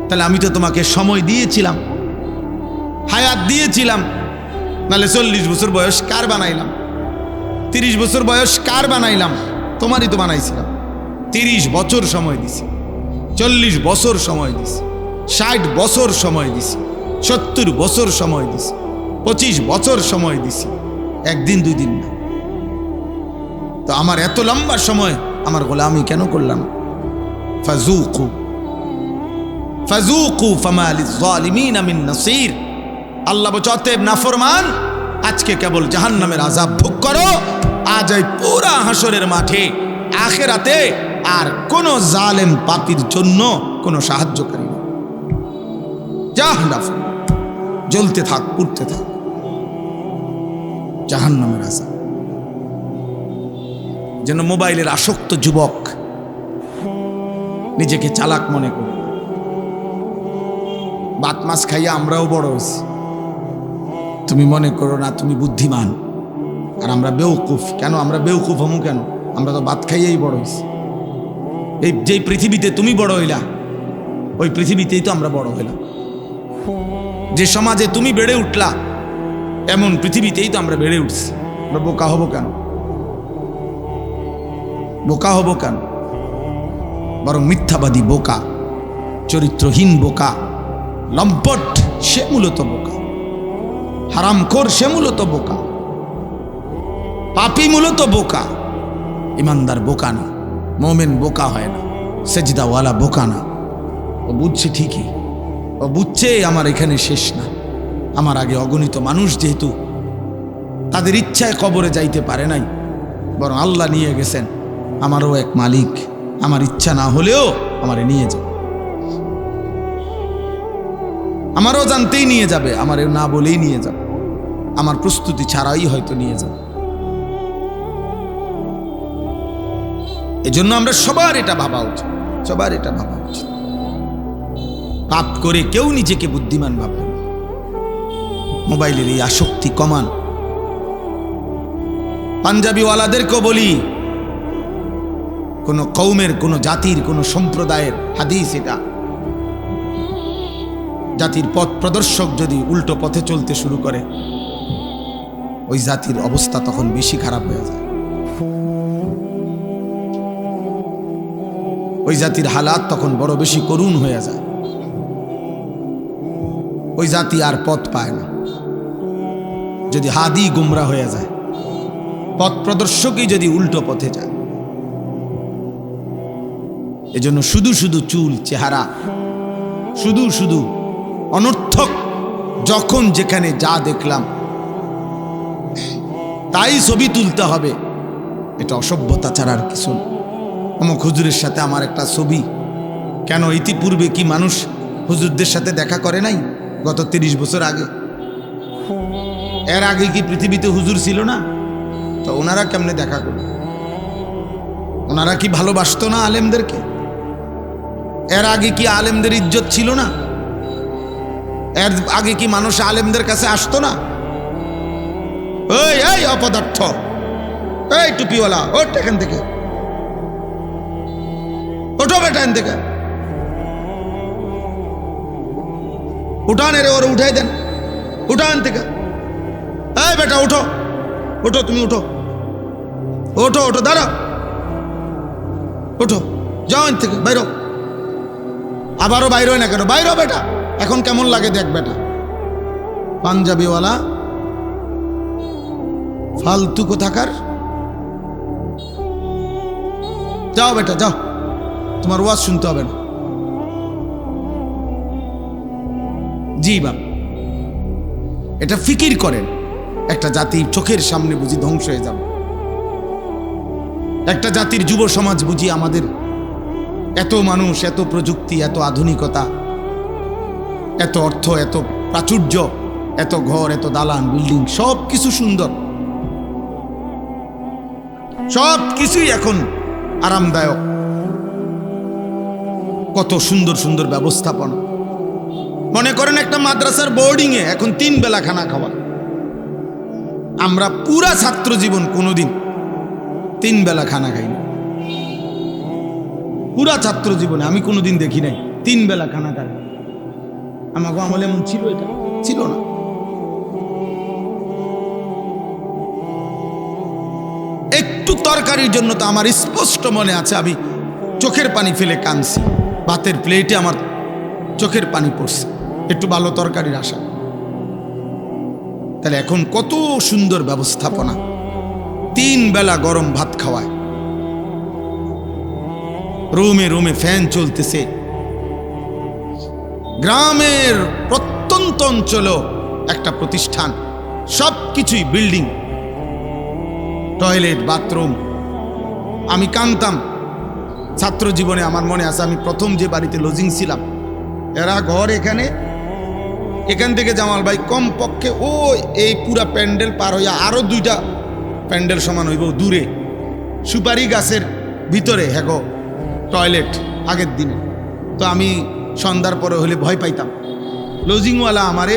তাহলে আমি তো তোমাকে সময় দিয়েছিলাম, হায়াত দিয়েছিলাম। নাহলে 40 বছর বয়স কার বানাইলাম? 30 বছর বয়স কার বানাইলাম? তোমারই তো বানাইছিলাম। 30 বছর সময় দিছি, 40 বছর সময় দিছি, 60 বছর সময় দিছি, 70 বছর সময় দিছি, 25 বছর সময় দিছি, একদিন 2 দিন না। তো আমার এত লম্বা সময় আমার গোলামি কেন করলাম? ফাজুকু ফাজুকু ফামা লিয-যালিমিনা মিন নাসির। আল্লাহ বলছে, অতএব নাফরমান, আজকে কেবল জাহান্নামের আযাব ভোগ করো। আজ এই পুরা হাসরের মাঠে আখিরাতে আর কোন জালেম পাপীর জন্য কোনো সাহায্যকারী নেই। জাহান্নাম জ্বলতে থাক, পুড়তে থাক, জাহান্নামের আযাব। যেন মোবাইলের আসক্ত যুবক নিজেকে চালাক মনে করে। ভাত মাছ খাইয়া আমরাও বড় হয়েছি। তুমি মনে করো না তুমি বুদ্ধিমান আর আমরা বেউকুফ। কেন আমরা বেউকুফ হমু? কেন? আমরা তো ভাত খাইয়াই বড় হয়েছি। এই যেই পৃথিবীতে তুমি বড় হইলা, ওই পৃথিবীতেই তো আমরা বড় হইলাম। যে সমাজে তুমি বেড়ে উঠলা, এমন পৃথিবীতেই তো আমরা বেড়ে উঠছি। আমরা বোকা হব কেন? বোকা হব কেন? বরং মিথ্যাবাদী বোকা, চরিত্রহীন বোকা, লম্পট সে মূলত বোকা, হারামখোর সে মূলত বোকা, পাপী মূলত বোকা। ইমানদার বোকা না, মোমেন বোকা হয় না, সেজদাওয়ালা বোকা না। ও বুঝছে ঠিকই, ও বুঝছে আমার এখানে শেষ না। আমার আগে অগণিত মানুষ যেহেতু তাদের ইচ্ছায় কবরে যাইতে পারে নাই, বরং আল্লাহ নিয়ে গেছেন। আমারও এক মালিক, আমার ইচ্ছা না হলেও আমারে নিয়ে যাবে, আমারও জানতেই নিয়ে যাবে, আমারে না বলেই নিয়ে যাবে, আমার প্রস্তুতি ছাড়াই হয়তো নিয়ে যাবে। এজন্য আমরা সবার এটা ভাবা উচিত, সবার এটা ভাবা উচিত। পাপ করে কেউ নিজেকে বুদ্ধিমান ভাবে। মোবাইলের এই আসক্তি কমান। পাঞ্জাবিওয়ালাদেরকেও বলি, কোন কওমের, কোন জাতির, কোন সম্প্রদায়ের হাদিস এটা, জাতির পথ প্রদর্শক যদি উল্টো পথে চলতে শুরু করে, ওই জাতির অবস্থা তখন বেশি খারাপ হয়ে যায়। ওই জাতির হালাত তখন বড় বেশি করুণ হয়ে যায়। ওই জাতি আর পথ পায় না। যদি হাদি গুমরা হয়ে যায়, পথ প্রদর্শকই যদি উল্টো পথে যায়। এজন্য শুধু শুধু চুল, চেহারা, শুধু শুধু অনর্থক, যখন যেখানে যা দেখলাম তাই ছবি তুলতে হবে, এটা অসভ্যতা ছাড়া আর কিছু না। অমুক হুজুরের সাথে আমার একটা ছবি। কেন? ইতিপূর্বে কি মানুষ হুজুরদের সাথে দেখা করে নাই? গত 30 বছর আগে, এর আগে কি পৃথিবীতে হুজুর ছিল না? তো ওনারা কেমনে দেখা করবে? ওনারা কি ভালোবাসতো না আলেমদেরকে? এর আগে কি আলেমদের ইজ্জত ছিল না? এর আগে কি মানুষ আলেমদের কাছে আসতো না? ওই এই অপদার্থ, এই টুপিওয়ালা, ওঠ এখান থেকে, ওঠো বেটা এখান থেকে, উঠান এরে, ওরে উঠাই দেন, উঠান থেকে। এই বেটা উঠো, ওঠো, তুমি উঠো, ওঠো, ওঠো, দাঁড়া, ওঠো, যাও এখান থেকে, বাইরো। আবারও বাইর হয় না কেন? বাইরো বেটা, এখন কেমন লাগে দেখ বেটা। পাঞ্জাবিওয়ালা ফালতু কোথাকার, যাও বেটা যাও, তোমার ওয়াজ শুনতে হবে না। জি বাপ, এটা ফিকির করেন। একটা জাতি চোখের সামনে বুঝি ধ্বংস হয়ে যাবে। একটা জাতির যুব সমাজ বুঝি আমাদের এত মানুষ, এত প্রযুক্তি, এত আধুনিকতা, এত অর্থ, এত প্রাচুর্য, এত ঘর, এত দালান, বিল্ডিং, সব কিছু সুন্দর, সব কিছুই এখন আরামদায়ক, কত সুন্দর সুন্দর ব্যবস্থাপনা। মনে করেন একটা মাদ্রাসার বোর্ডিং এ এখন 3 বেলা খানা খাওয়া। আমরা পুরা ছাত্র জীবন কোনোদিন 3 বেলা খানা খাইনি। পুরা ছাত্র জীবনে আমি কোনোদিন দেখি নাই 3 বেলা খানা খায়। আমাকে আমলে এমন ছিল? এটা ছিল না। একটু তরকারির জন্য তো আমার স্পষ্ট মনে আছে, আমি চোখের পানি ফেলে কাঁদছি। ভাতের প্লেটে আমার চোখের পানি পড়ছে, একটু ভালো তরকারির আশা। তাহলে এখন কত সুন্দর ব্যবস্থাপনা, 3 বেলা গরম ভাত খাওয়ায়, রুমে রুমে ফ্যান চলতেছে। গ্রামের প্রত্যন্ত অঞ্চলেও একটা প্রতিষ্ঠান, সব কিছুই বিল্ডিং, টয়লেট, বাথরুম। আমি কাঁদতাম ছাত্র জীবনে। আমার মনে আছে আমি প্রথম যে বাড়িতে লজিং ছিলাম, এরা ঘর এখান থেকে জামাল ভাই কম পক্ষে ও এই পুরা প্যান্ডেল পার হইয়া আরো 2টা প্যান্ডেল সমান হইব দূরে, সুপারি গাছের ভিতরে হ্যাগো টয়লেট। আগের দিনে তো আমি সন্ধ্যার পরে হলে ভয় পাইতাম। লজিংওয়ালা আমারে,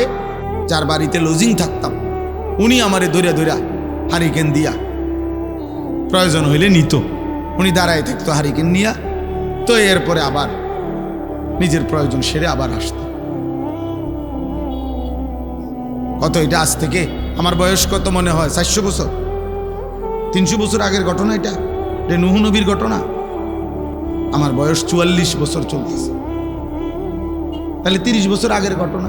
যার বাড়িতে লজিং থাকতাম, উনি আমারে ধরিয়া ধরিয়া হারিকেন দিয়া প্রয়োজন হইলে নিত। উনি দাঁড়ায় থাকতো হারিকেন নিয়া, তো এরপরে আবার নিজের প্রয়োজন সেরে আবার আসত। কত এটা আজ থেকে আমার বয়স কত মনে হয় 400 বছর 300 বছর আগের ঘটনা। এটা নূহ নবীর ঘটনা। আমার বয়স 44 বছর চলতেছে, তাহলে 30 বছর আগের ঘটনা।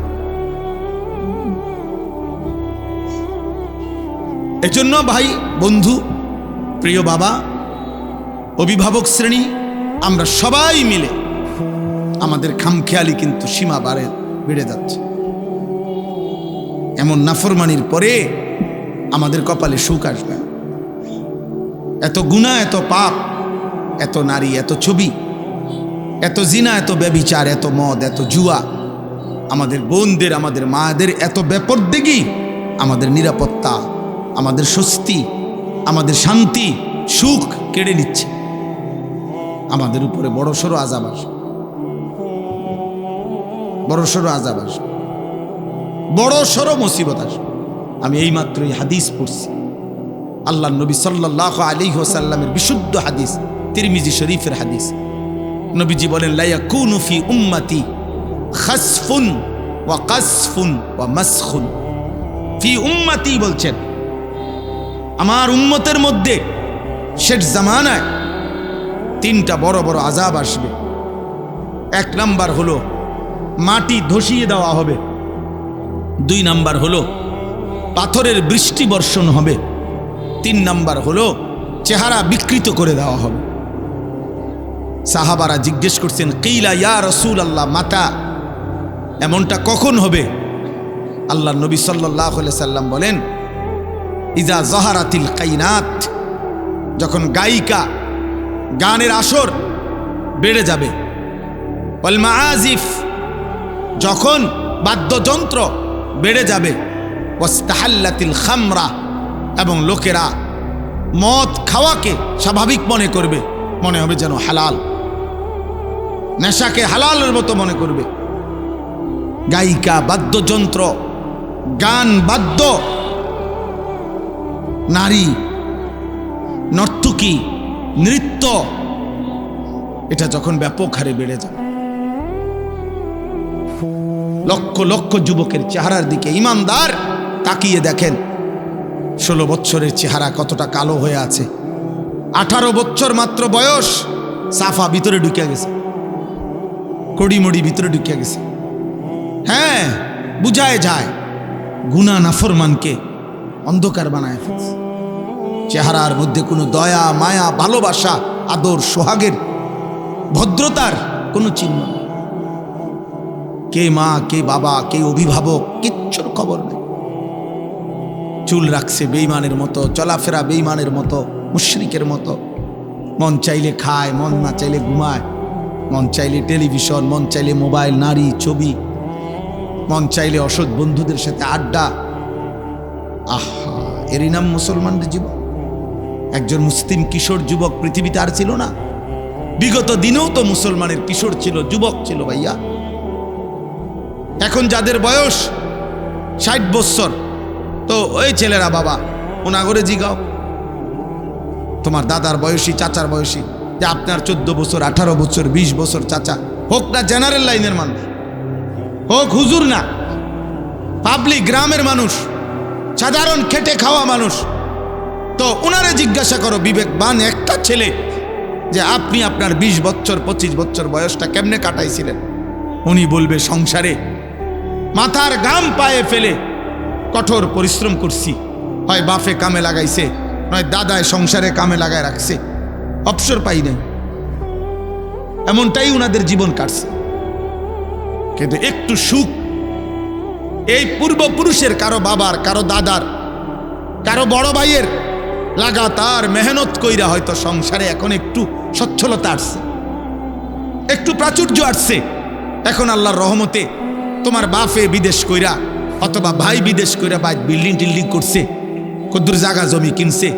এজন্য ভাই, বন্ধু, প্রিয় বাবা, অভিভাবক শ্রেণী, আমরা সবাই মিলে আমাদের খামখেয়ালি কিন্তু সীমা বেড়ে যাচ্ছে। এমন নাফরমানির পরে আমাদের কপালে সুখ আসবে। এত গুনাহ, এত পাপ, এত নারী, এত ছবি, এত জিনা, এত ব্যভিচার, এত মদ, এত জুয়া, আমাদের বোনদের, আমাদের মায়েদের এত বেপরদেগি, আমাদের নিরাপত্তা, আমাদের স্বস্তি, আমাদের শান্তি, সুখ কেড়ে নিচ্ছে। আমাদের উপরে বড়সড় আযাব আসবে, বড়সড় আযাব আসবে, বড়সড় মুসিবত আসবে। আমি এইমাত্রই হাদিস পড়ছি, আল্লাহর নবী সাল্লাল্লাহু আলাইহি ওয়াসাল্লামের বিশুদ্ধ হাদিস, তিরমিজি শরীফের হাদিস। নবীজি বলেন, লা ইয়াকুনু ফি উম্মতি খাসফুন ওয়া কাসফুন ওয়া মাসখুন। ফি উম্মতি বলছেন, আমার উম্মতের মধ্যে শেষ জামানায় 3টা বড় বড় আযাব আসবে। 1 নাম্বার হলো মাটি ধসিয়ে দেওয়া হবে, 2 নাম্বার হলো পাথরের বৃষ্টি বর্ষণ হবে, 3 নাম্বার হলো চেহারা বিকৃত করে দেওয়া হবে। সাহাবারা জিজ্ঞেস করছেন, কিলা ইয়া রাসূলুল্লাহ মাতা, এমনটা কখন হবে? আল্লাহর নবী সাল্লাল্লাহু আলাইহি সাল্লাম বলেন, ইজা যাহারাতিল কাইনাত, যখন গায়িকা, গানের আসর বেড়ে যাবে। ওয়াল মাআজিফ, যখন বাদ্যযন্ত্র বেড়ে যাবে। ওয়াস্তাহাল্লাতিল খামরা, এবং লোকেরা মদ খাওয়াকে স্বাভাবিক মনে করবে, মনে হবে যেন হালাল, নেশাকে হালালের মতো মনে করবে। গায়িকা, বাদ্যযন্ত্র, গান, বাদ্য, নারী, নর্তকী, নৃত্য, এটা যখন ব্যাপক হারে বেড়ে যাবে, লক্ষ লক্ষ যুবকের চেহারার দিকে ইমানদার তাকিয়ে দেখেন, 16 বছরের চেহারা কতটা কালো হয়ে আছে। 18 বছর মাত্র বয়স, সাফা ভিতরে ঢুকে গেছে, কড়িমড়ি ভিতরে ঢুকে গেছে। হ্যাঁ, বুঝায় যায় গুনাহ নাফরমানকে অন্ধকার বানায় ফেলছে। চেহারার মধ্যে কোনো দয়া, মায়া, ভালোবাসা, আদর, সোহাগের, ভদ্রতার কোনো চিহ্ন নেই। কে মা, কে বাবা, কে অভিভাবক, কিচ্ছুর খবর নেই। চুল রাখছে বেঈমানের মতো, চলাফেরা বেঈমানের মতো, মুশরিকের মতো। মন চাইলে খায়, মন না চাইলে ঘুমায়, মন চাইলে টেলিভিশন, মন চাইলে মোবাইল, নারী, ছবি, মন চাইলে অসৎ বন্ধুদের সাথে আড্ডা। আহা, এরই নাম মুসলমানদের জীবন। একজন মুসলিম কিশোর যুবক পৃথিবীতে আর ছিল না। বিগত দিনেও তো মুসলমানের কিশোর ছিল, যুবক ছিল ভাইয়া। এখন যাদের বয়স 60 বছর, তো ওই ছেলেরা বাবা ওনাগরে জিগাও, তোমার দাদার বয়সী, চাচার বয়সী যে আপনার 14 বছর 18 বছর 20 বছর চাচা, হোক না জেনারেল লাইনের মানুষ, হোক হুজুর না, পাবলিক গ্রামের মানুষ, সাধারণ খেটে খাওয়া মানুষ, তো ওনারে জিজ্ঞাসা করো বিবেকবান একটা ছেলে যে আপনি আপনার 20 বছর 25 বছর বয়সটা কেমনে কাটাইছিলেন? উনি বলবে সংসারে মাথার ঘাম পায়ে ফেলে কঠোর পরিশ্রম করছি, হয় বাপে কামে লাগাইছে, নয় দাদায় সংসারে কামে লাগায় রাখছে, অবসর পাই নাই। এমনটাই উনাদের জীবন কাটছে। কিন্তু একটু সুখ এই পূর্বপুরুষের, কারো বাবার, কারো দাদার, কারো বড় ভাইয়ের লাগাতার মেহনত কইরা হয়তো সংসারে এখন একটু সচ্ছলতা আসছে, একটু প্রাচুর্য আসছে। এখন আল্লাহর রহমতে তোমার বাপে বিদেশ কইরা অথবা ভাই বিদেশ কইরা বা বিল্ডিং টিল্ডিং করছে, কদ্দুর জায়গা জমি কিনছে,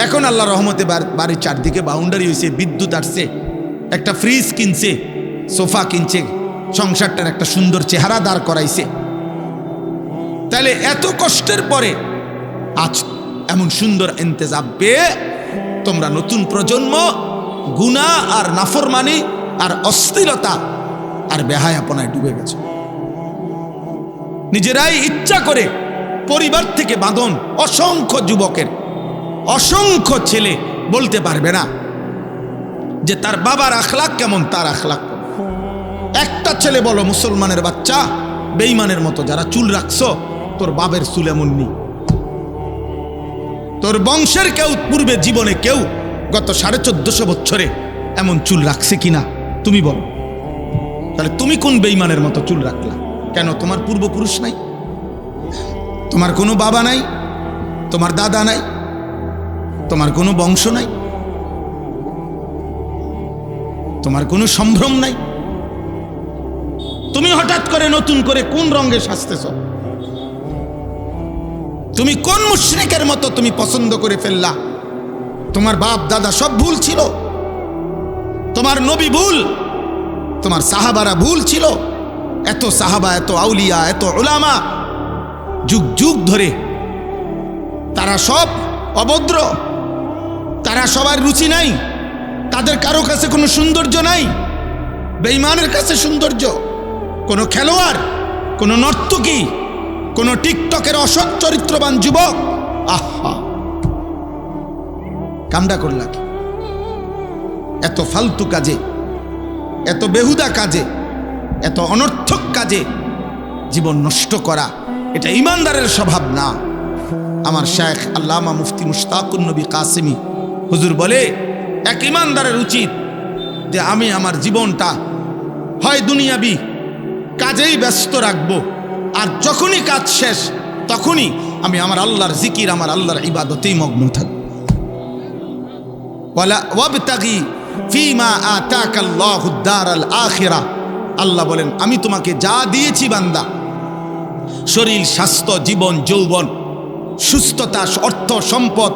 এখন আল্লাহর রহমতে বাড়ির চারদিকে বাউন্ডারি হয়েছে, বিদ্যুৎ আসছে, একটা ফ্রিজ কিনছে, সোফা কিনছে, সংসারটার একটা সুন্দর চেহারা দাঁড় করাইছে। তাহলে এত কষ্টের পরে আজ এমন সুন্দর ইন্তেজাম পেয়ে তোমরা নতুন প্রজন্ম গুনাহ আর নাফরমানি আর অস্থিরতা আর বেহায়াপনায় ডুবে গেছে। নিজেরাই ইচ্ছা করে পরিবার থেকে বাঁধন, অসংখ্য যুবকের, অসংখ্য ছেলে বলতে পারবে না যে তার বাবার আখলাক কেমন, তার আখলাক কেমন। একটা ছেলে বলো মুসলমানের বাচ্চা, বেঈমানের মতো যারা চুল রাখছো, তোর বাবের চুল এমন নেই, তোর বংশের কেউ পূর্বে জীবনে কেউ গত 1450 বছরে এমন চুল রাখছে কিনা তুমি বলো। তাহলে তুমি কোন বেঈমানের মতো চুল রাখলা? কেন? তোমার পূর্বপুরুষ নাই, তোমার কোনো বাবা নাই, তোমার দাদা নাই, তোমার কোনো বংশ নাই, তোমার কোনো সম্ভ্রম নাই। তুমি হঠাৎ করে নতুন করে কোন রঙে সাজতেছ? তুমি কোন মুশরিকের মতো তুমি পছন্দ করে ফেললা? তোমার বাপ দাদা সব ভুল ছিল, তোমার নবী ভুল, তোমার সাহাবারা ভুল ছিল। এত সাহাবা, এত আউলিয়া, এত উলামা, যুগ যুগ ধরে তারা সব অভদ্র, তারা সবার রুচি নাই, তাদের কারো কাছে কোনো সৌন্দর্য নাই। বেঈমানের কাছে সৌন্দর্য, কোনো খেলোয়াড়, কোনো নর্তকী, কোনো টিকটকের অসৎ চরিত্রবান যুবক, আহা কামডা করলা কি? এত ফালতু কাজে, এত বেহুদা কাজে, এত অনর্থক কাজে জীবন নষ্ট করা, এটা ইমানদারের স্বভাব না। আমার শায়েখ আল্লামা মুফতি মুশতাকুন নবী কাসেমি হুজুর বলে, এক ইমানদারের উচিত যে আমি আমার জীবনটা হয় দুনিয়াবি কাজেই ব্যস্ত রাখবো, আর যখনই কাজ শেষ তখনই আমি আমার আল্লাহর জিকির, আমার আল্লাহর ইবাদতেই মগ্ন থাকব। ওয়ালা ওয়াবতাগি ফিমা আতাকাল্লাহুদ দারাল আখিরা, আল্লাহ বলেন আমি তোমাকে যা দিয়েছি বান্দা, শরীর, স্বাস্থ্য, জীবন, যৌবন, সুস্থতা, অর্থ সম্পদ,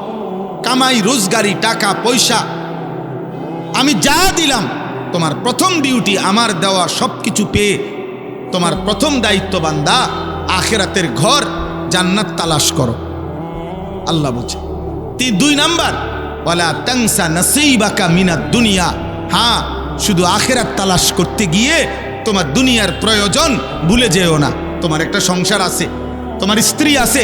কামাই রোজগারি, টাকা পয়সা, আমি যা দিলাম, তোমার প্রথম ডিউটি আমার দেওয়া সবকিছু পেয়ে তোমার প্রথম দায়িত্ব বান্দা আখিরাতের ঘর জান্নাত তালাশ করো। আল্লাহ বলছে 2 নাম্বার, ওয়ালা তানসা নাসিবাকা মিনাদ দুনিয়া। হ্যাঁ, শুধু আখিরাত তালাশ করতে গিয়ে তোমার দুনিয়ার প্রয়োজন ভুলে যেও না। তোমার একটা সংসার আছে, তোমার স্ত্রী আছে,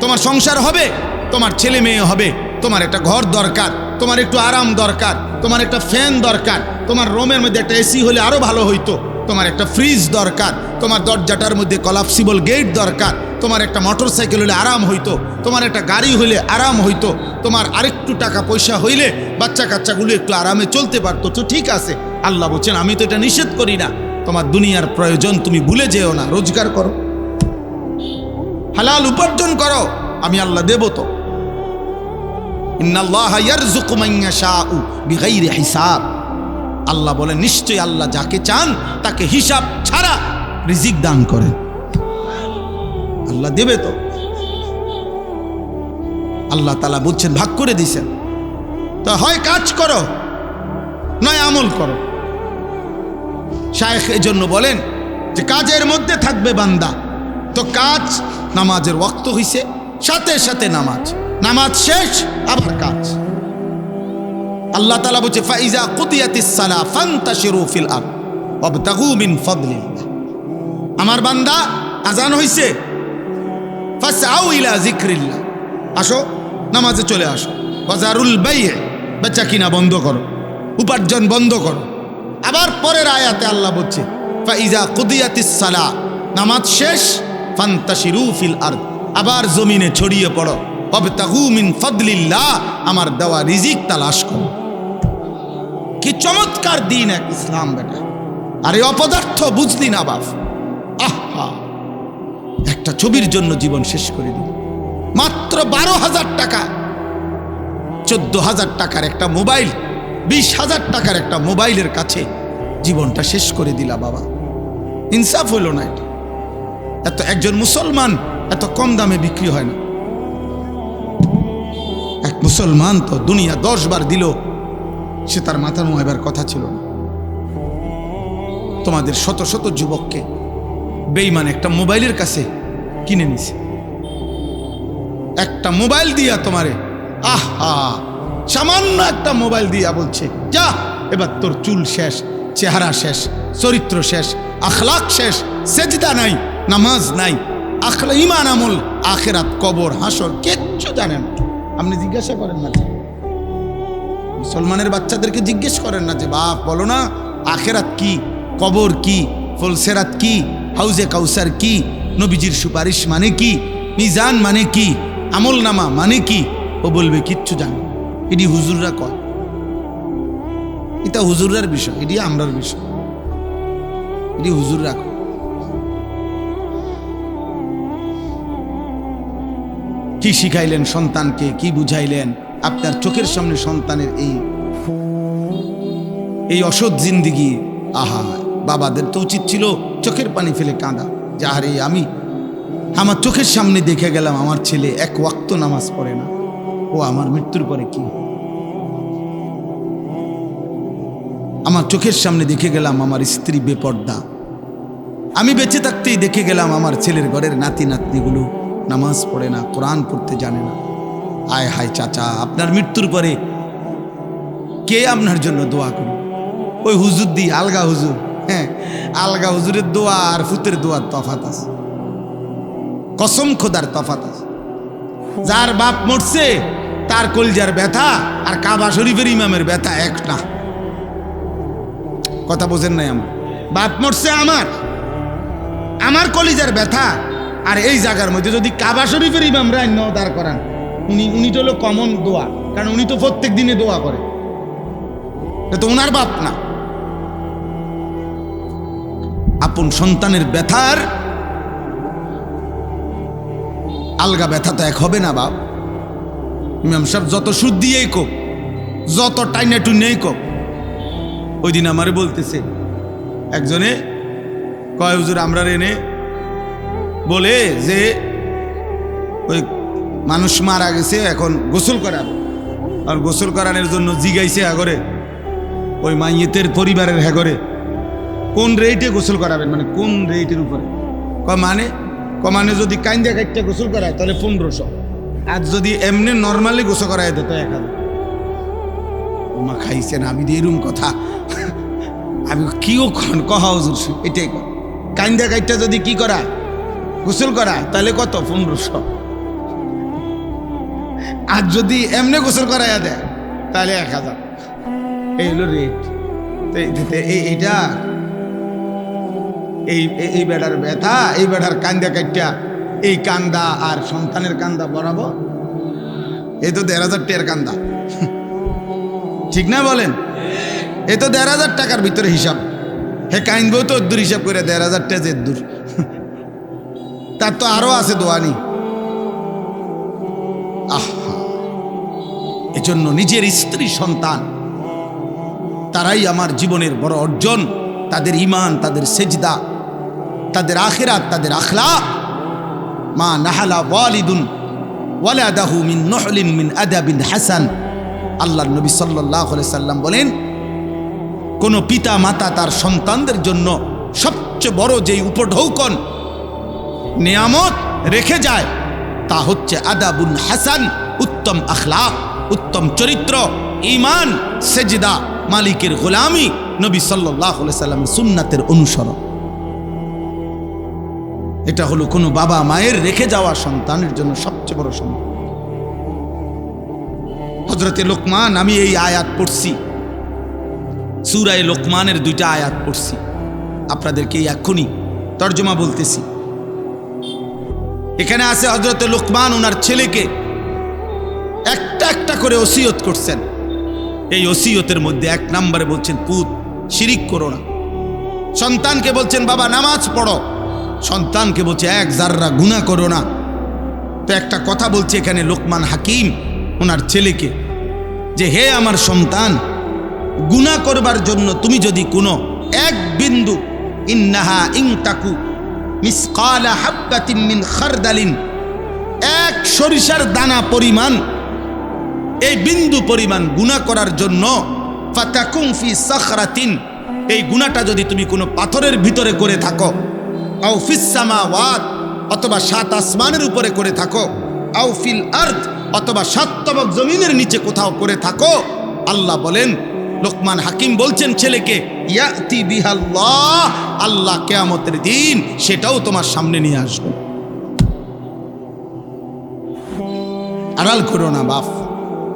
তোমার সংসার হবে, তোমার ছেলে মেয়ে হবে, তোমার একটা ঘর দরকার, তোমার একটু আরাম দরকার, তোমার একটা ফ্যান দরকার, তোমার রুমের মধ্যে একটা এসি হলে আরো ভালো হইতো, তোমার একটা ফ্রিজ দরকার, তোমার দরজাটার মধ্যে কলাপসিবল গেট দরকার, তোমার একটা মোটরসাইকেল হলে আরাম হইতো, তোমার একটা গাড়ি হইলে আরাম হইতো, তোমার আরেকটু টাকা পয়সা হইলে বাচ্চা কাচ্চাগুলো একটু আরামে চলতে পারতো। তো ঠিক আছে, আল্লাহ বলছেন আমি তো এটা নিষেধ করি না, তোমার দুনিয়ার প্রয়োজন তুমি ভুলে যেও না, রোজগার করো, হালাল উপার্জন করো, আমি আল্লাহ দেব। তো ইন্নাল্লাহা ইয়ারযুকু মান ইয়াশাউ বিগাইরি হিসাব, আল্লাহ বলেন নিশ্চয়ই আল্লাহ যাকে চান তাকে হিসাব ছাড়া রিজিক দান করেন। আল্লাহ দেবে তো, আল্লাহ তাআলা বলছেন ভাগ করে দিয়েছেন, তো হয় কাজ করো নয় আমল করো। শায়েখ এজন্য বলেন যে কাজের মধ্যে থাকবে বান্দা, তো কাজ, নামাজের ওয়াক্ত হইছে, সাথে সাথে নামাজ, নামাজ শেষ আবার কাজ, আল্লাহ তাআলা বলছে ফাইজা কুদিয়াতিস সালাহ ফান্তাশিরু ফিল আরদ ওয়াবতাগু মিন ফাদলিল্লাহ। আমার বান্দা আজান হইছে, ফাসআউ ইলা যিকরিল্লাহ, আসো নামাজে চলে আসো। ওয়াজারুল বাই'আ, বেচা কিনা বন্ধ করো, উপার্জন বন্ধ করো। আবার পরের আয়াতে আল্লাহ বলছে ফাইজা কুদিয়াতিস সালাহ, নামাজ শেষ, ফান্তাশিরু ফিল আরদ, আবার জমিনে ছড়িয়ে পড়ো, ওয়াবতাগু মিন ফাদলিল্লাহ, আমার দেওয়া রিজিক তালাশ করো। কি চমৎকার দিন এক ইসলাম বেটা। আরে অপদার্থ বুঝলি না বাপ, আহা, একটা ছবির জন্য জীবন শেষ করে দিল। মাত্র 12,000 টাকা, 14,000 টাকার একটা মোবাইল, 20,000 টাকার একটা মোবাইলের কাছে জীবনটা শেষ করে দিলা বাবা। ইনসাফ হইল না এটা। এত একজন মুসলমান এত কম দামে বিক্রি হয় না। এক মুসলমান তো দুনিয়া 10 বার দিল, সে তার মাথা নোয়াইবার কথা ছিল না। তোমাদের শত শত যুবককে বেঈমান একটা মোবাইলের কাছে কিনে নিছে, একটা মোবাইল দিয়া তোমারে, আহা, সামান্য একটা মোবাইল দিয়া বলছে যা এবার তোর চুল শেষ, চেহারা শেষ, চরিত্র শেষ, আখলাক শেষ, সেজদা নাই, নামাজ নাই, আখলা ঈমান আমল, আখিরাত, কবর, হাসর কিচ্ছু জানেন। আপনি জিজ্ঞাসা করেন না, মুসলমানের বাচ্চাদেরকে জিজ্ঞেস করেন না যে বাপ বলো না আখিরাত কি, কবর কি, ফুলসেরাত কি, হাউজে কাউসার কি, নবীজির সুপারিশ মানে কি, মিজান মানে কি, আমল নামা মানে কি। ও বলবে কিচ্ছু জানে। এটি হুজুররা কয়, এটা হুজুররার বিষয়, এটি আমরার বিষয়, এটি হুজুররা কয়। কি শিখাইলেন সন্তানকে, কি বুঝাইলেন? আপনার চোখের সামনে সন্তানের এই অসৎ জিন্দিগি, আহা, বাবাদের তো উচিত ছিল চোখের পানি ফেলে কাঁদা যে আরে আমি আমার চোখের সামনে দেখে গেলাম আমার ছেলে এক ওয়াক্ত নামাজ পড়ে না, ও আমার মৃত্যুর পরে কি। আমার চোখের সামনে দেখে গেলাম আমার স্ত্রী বেপর্দা, আমি বেঁচে থাকতেই দেখে গেলাম আমার ছেলের ঘরের নাতি নাতনিগুলো নামাজ পড়ে না, কোরআন পড়তে জানে না। আয় হায় চাচা, আপনার মৃত্যুর পরে কে আপনার জন্য দোয়া করবে? ওই হুজুর দি, আলগা হুজুর। হ্যাঁ, আলগা হুজুরের দোয়া আর ফুতের দোয়ার তফাত আছে, কসম খোদার তফাত আছে। যার বাপ মরছে তার কলজার ব্যথা আর কাবা শরীফের ইমামের ব্যথা এক না। কথা বোঝেন নাই? আমার বাপ মরছে, আমার কলিজার ব্যথা, আর এই জায়গার মধ্যে যদি কাবা শরীফের ইমামরা দাঁড় করান, উনি তো হলো কমন দোয়া, কারণ উনি তো প্রত্যেক দিনে দোয়া করে, এটা তো ওনার বাপ না। আপন সন্তানের ব্যথার আলগা ব্যথা তো এক হবে না বাপ। ইমাম সাহেব যত সুদ দিয়েই কোক, যত টাইনে টুনেই কোক। ওই দিন আমারে বলতেছে একজনে, কয় হুজুর আমরা এনে বলে যে ওই মানুষ মারা গেছে, এখন গোসল করাবে, আর গোসল করানোর জন্য জিগাইছে আগরে ওই মাইয়েতের পরিবারের হ্যাগরে কোন রেটে গোসল করাবেন, মানে কোন রেটের উপরে। মানে যদি কাইন্দা কাইটটা গোসল করায় তাহলে 1500, আর যদি এমনি নর্মালি গোসল করায় তো 1000। ওমা খাইছে না, আমি এরকম কথা আমি কিও কহা হুজুর, এটাই কর। কাইন্দা কাইটটা যদি কি করায়, গোসল করায়, তাহলে কত? 1500। আর যদি এমনি গোসল করাইয়া দেয় তাহলে 1000। এই হলো রেট। এইটা এই বেড়ার ব্যথা, এই বেড়ার কান্দা কাইটা, এই কান্দা আর সন্তানের কান্দা বরাবর। এই তো 1,500 টাকার কান্দা, ঠিক না বলেন? এই তো 1,500 টাকার ভিতরে হিসাব। হে কাইনবো তো দূর হিসাব করে 1,500 টাকা যে দূর, তার তো আরো আছে দোয়ানি। আহা, এজন্য নিজের স্ত্রী সন্তান তারাই আমার জীবনের বড় অর্জন। তাদের ঈমান, তাদের সেজদা, তাদের আখিরাত, তাদের আখলাক। মা নাহালা ওয়ালিদুন ওয়ালাদাহু মিন নহলিন মিন আদাবিন হাসান। আল্লাহর নবী সাল্লাল্লাহু আলাইহি সাল্লাম বলেন, কোন পিতা মাতা তার সন্তানদের জন্য সবচেয়ে বড় যেই উপঢৌকন নিয়ামত রেখে যায় তা হচ্ছে আদাবুন হাসান, উত্তম আখলাক। উত্তম চরিত্র, ঈমান, সেজদা, মালিকের গোলামি, নবী সাল্লাল্লাহু আলাইহি সাল্লামের সুন্নাতের অনুসরণ। এটা হলো কোনো বাবা মায়ের রেখে যাওয়া সন্তানের জন্য সবচেয়ে বড় সম্পদ। হযরতে লোকমান, আমি এই আয়াত পড়ছি, সূরা লোকমানের 2টা আয়াত পড়ছি, আপনাদেরকে এখনই তর্জমা বলতেছি। এখানে আছে হযরতে লোকমান ওনার ছেলেকে একটা একটা করে ওসিয়ত করছেন। এই ওসিয়তের মধ্যে 1 নম্বরে বলছেন, পুত শিরিক করো না। সন্তানকে বলছেন, বাবা নামাজ পড়ো। সন্তানকে বলছে, 1 জাররা গুনাহ করো না। তো একটা কথা বলছে এখানে লোকমান হাকিম ওনার ছেলেকে, যে হে আমার সন্তান, গুনাহ করবার জন্য তুমি যদি কোনো 1 বিন্দু, ইন্নাহা ইনতাকু মিসকালা হাববাতিন মিন খারদালিন, 1 সরিষার দানা পরিমাণ, এই বিন্দু পরিমাণ গুনাহ করার জন্য, ফাতাকুম ফি সাখরাতিন, এই গুনাহটা যদি তুমি কোনো পাথরের ভিতরে করে থাকো, আও ফিস সামাওয়াত, অথবা 7 আসমানের উপরে করে থাকো, আও ফিল আরদ, অথবা 7 তবক জমিনের নিচে কোথাও করে থাকো, আল্লাহ বলেন, লোকমান হাকিম বলছেন ছেলেকে, ইয়াতি বিহাল্লাহ, আল্লাহ কিয়ামতের দিন সেটাও তোমার সামনে নিয়ে আসবে। আড়াল করো না বাপ,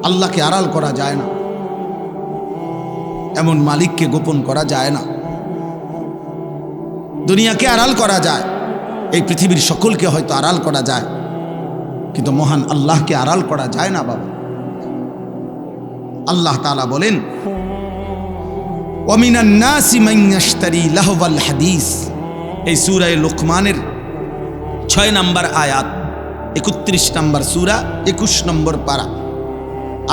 আল্লাহকে আড়াল করা যায় না, এমন মালিককে গোপন করা যায় না। দুনিয়াকে আড়াল করা যায়, এই পৃথিবীর সকলকে হয়তো আড়াল করা যায়, কিন্তু মহান আল্লাহকে আড়াল করা যায় না বাবা। আল্লাহ তাআলা বলেন, ওয়ামিনান নাসি মান ইয়াশতারি লাহওয়াল হাদিস, এই সূরা লোকমানের 6 নম্বর আয়াত, 31 নম্বর সূরা, 21 নম্বর পারা।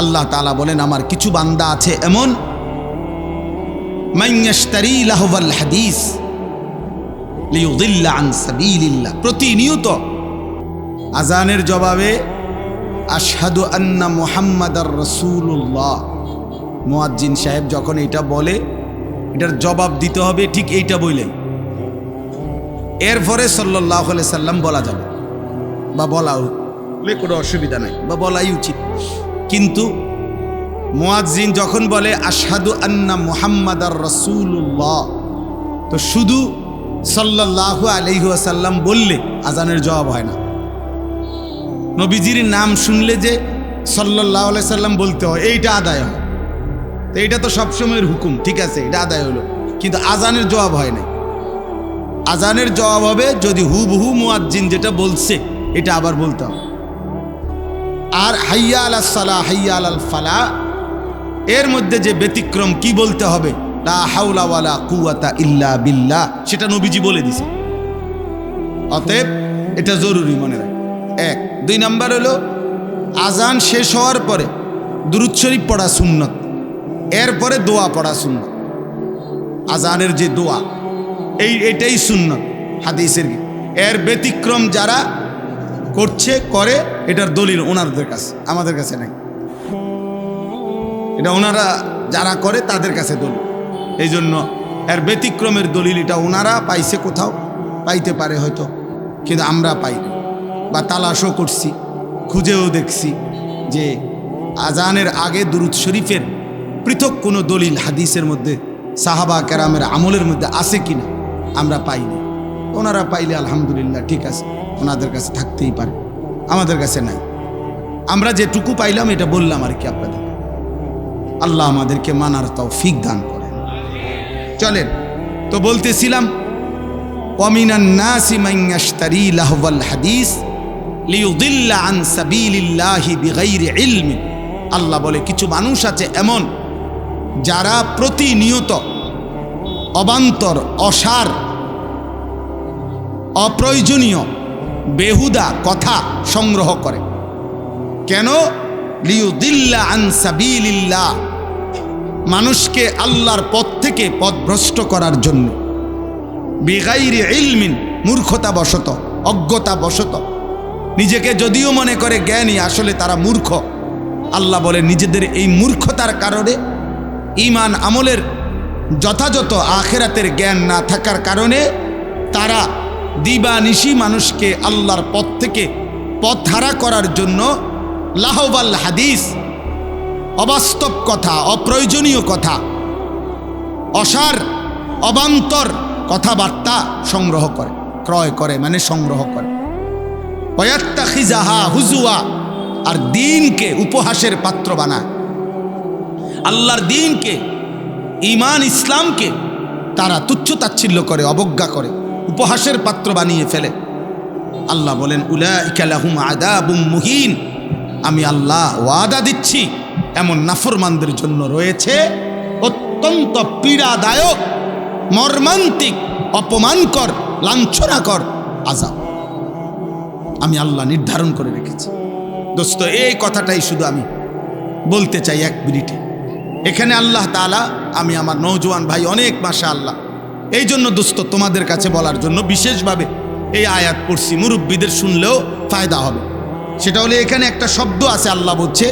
আল্লাহ তাআলা বলেন, আমার কিছু বান্দা আছে এমন, মান ইয়াশতারি লাহওয়াল হাদিস লিয়ুদিল্লা আন সাবিলিল্লাহ, প্রতিনিয়ত আজানের জবাবে আশহাদু আন্না মুহাম্মাদার রাসূলুল্লাহ, মুয়াজ্জিন সাহেব যখন এটা বলে, এটার জবাব দিতে হবে ঠিক এইটা বলে, এরপরে সাল্লাল্লাহু আলাইহি সাল্লাম বলা যাবে, বা বলাও কোনো অসুবিধা নাই, বা বলাই উচিত। কিন্তু মুয়াজ্জিন যখন বলে আশহাদু আন্না মুহাম্মাদার রাসূলুল্লাহ, তো শুধু সাল্লাল্লাহু আলাইহি ওয়াসাল্লাম বললে আজানের জবাব হয় না। নবীজির নাম শুনলে যে সাল্লাল্লাহু আলাইহি সাল্লাম বলতে হয়, এইটা আদায় হয়। তো এটা তো সবসময়ের হুকুম, ঠিক আছে, এটা আদায় হলো, কিন্তু আজানের জবাব হয় না। আজানের জবাব হবে যদি হুবহু মুয়াজ্জিন যেটা বলছে এটা আবার বলতে হবে। আর হাইয়া আলাস সালাহ, হাইয়া আলাল ফালাহ, এর মধ্যে যে ব্যতিক্রম কি বলতে হবে, লা হাওলা ওয়ালা কুওয়াতা ইল্লা বিল্লাহ, সেটা নবীজি বলে দিছে। অতএব এটা জরুরি মনে রাখ। 1 2 নাম্বার হলো আজান শেষ হওয়ার পরে দুরূদ শরীফ পড়া সুন্নত, এরপরে দোয়া পড়া সুন্নত। আজানের যে দোয়া, এটাই সুন্নত হাদিসের। এর ব্যতিক্রম যারা করছে করে, এটার দলিল ওনাদের কাছে, আমাদের কাছে নাই। এটা ওনারা যারা করে তাদের কাছে দলিল, এই জন্য এর ব্যতিক্রমের দলিল এটা ওনারা পাইছে, কোথাও পাইতে পারে হয়তো, কিন্তু আমরা পাই না, বা তালাশও করছি, খুঁজেও দেখছি যে আজানের আগে দুরূদ শরীফের পৃথক কোনো দলিল হাদিসের মধ্যে সাহাবা কেরামের আমলের মধ্যে আছে কিনা আমরা পাইনি। ওনারা পাইলে আলহামদুলিল্লাহ, ঠিক আছে, ওনাদের কাছে থাকতেই পারে, আমাদের কাছে নাই। আমরা যেটুকু পাইলাম এটা বললাম আর কি আপনাদের। আল্লাহ আমাদেরকে মানার তৌফিক দান করেন। চলেন, তো বলতেছিলাম, ওয়ামিনান নাসি মান ইয়াশতারি লাহওয়াল হাদিস লিয়ুদিল্লা আন সাবিলিল্লাহি বিগাইরি ইলমি, আল্লাহ বলে কিছু মানুষ আছে এমন যারা প্রতিনিয়ত অবান্তর, অসার, অপ্রয়োজনীয় বেহুদা কথা সংগ্রহ করে। কেন? লিয়ুদিল্লা আন সাবিলিল্লাহ, মানুষকে আল্লাহর পথ থেকে পথভ্রষ্ট করার জন্য। বিগাইরি ইলমিন, মূর্খতা বশত, অজ্ঞতা বশত, নিজেকে যদিও মনে করে জ্ঞানী, আসলে তারা মূর্খ। আল্লাহ বলে নিজেদের এই মূর্খতার কারণে, ঈমান আমলের যথাযথ আখিরাতের জ্ঞান না থাকার কারণে তারা দিবানিশি মানুষকে আল্লাহর পথ থেকে পথহারা করার জন্য লাহওয়াল হাদিস, অবাস্তব কথা, অপ্রয়োজনীয় কথা, অসার অবান্তর কথাবার্তা সংগ্রহ করে, ক্রয় করে মানে সংগ্রহ করে। ওয়াত্তাখিজাহা হুজুয়া, আর দ্বীনকে উপহাসের পাত্র বানায়। আল্লাহর দ্বীনকে, ঈমান ইসলামকে তারা তুচ্ছ তাচ্ছিল্য করে, অবজ্ঞা করে, উপহাসের পাত্র বানিয়ে ফেলে। আল্লাহ বলেন উলাইকা লাহুম আযাবুম মুহিন, আমি আল্লাহ ওয়াদা দিচ্ছি এমন নাফরমানদের জন্য রয়েছে অত্যন্ত পীড়াদায়ক, মর্মান্তিক, অপমানকর, লাঞ্ছনাকর আযাব। আমি আল্লাহ নির্ধারণ করে রেখেছি। দোস্ত, এই কথাটাই শুধু আমি বলতে চাই এক মিনিটে। এখানে আল্লাহ তাআলা, আমি আমার নওজোয়ান ভাই অনেক মাশাআল্লাহ, এই জন্য দোস্ত তোমাদের কাছে বলার জন্য বিশেষভাবে এই আয়াত পড়ছি, মুরব্বীদের শুনলেও ফায়দা হবে। সেটা হলো এখানে একটা শব্দ আছে, আল্লাহ বলছে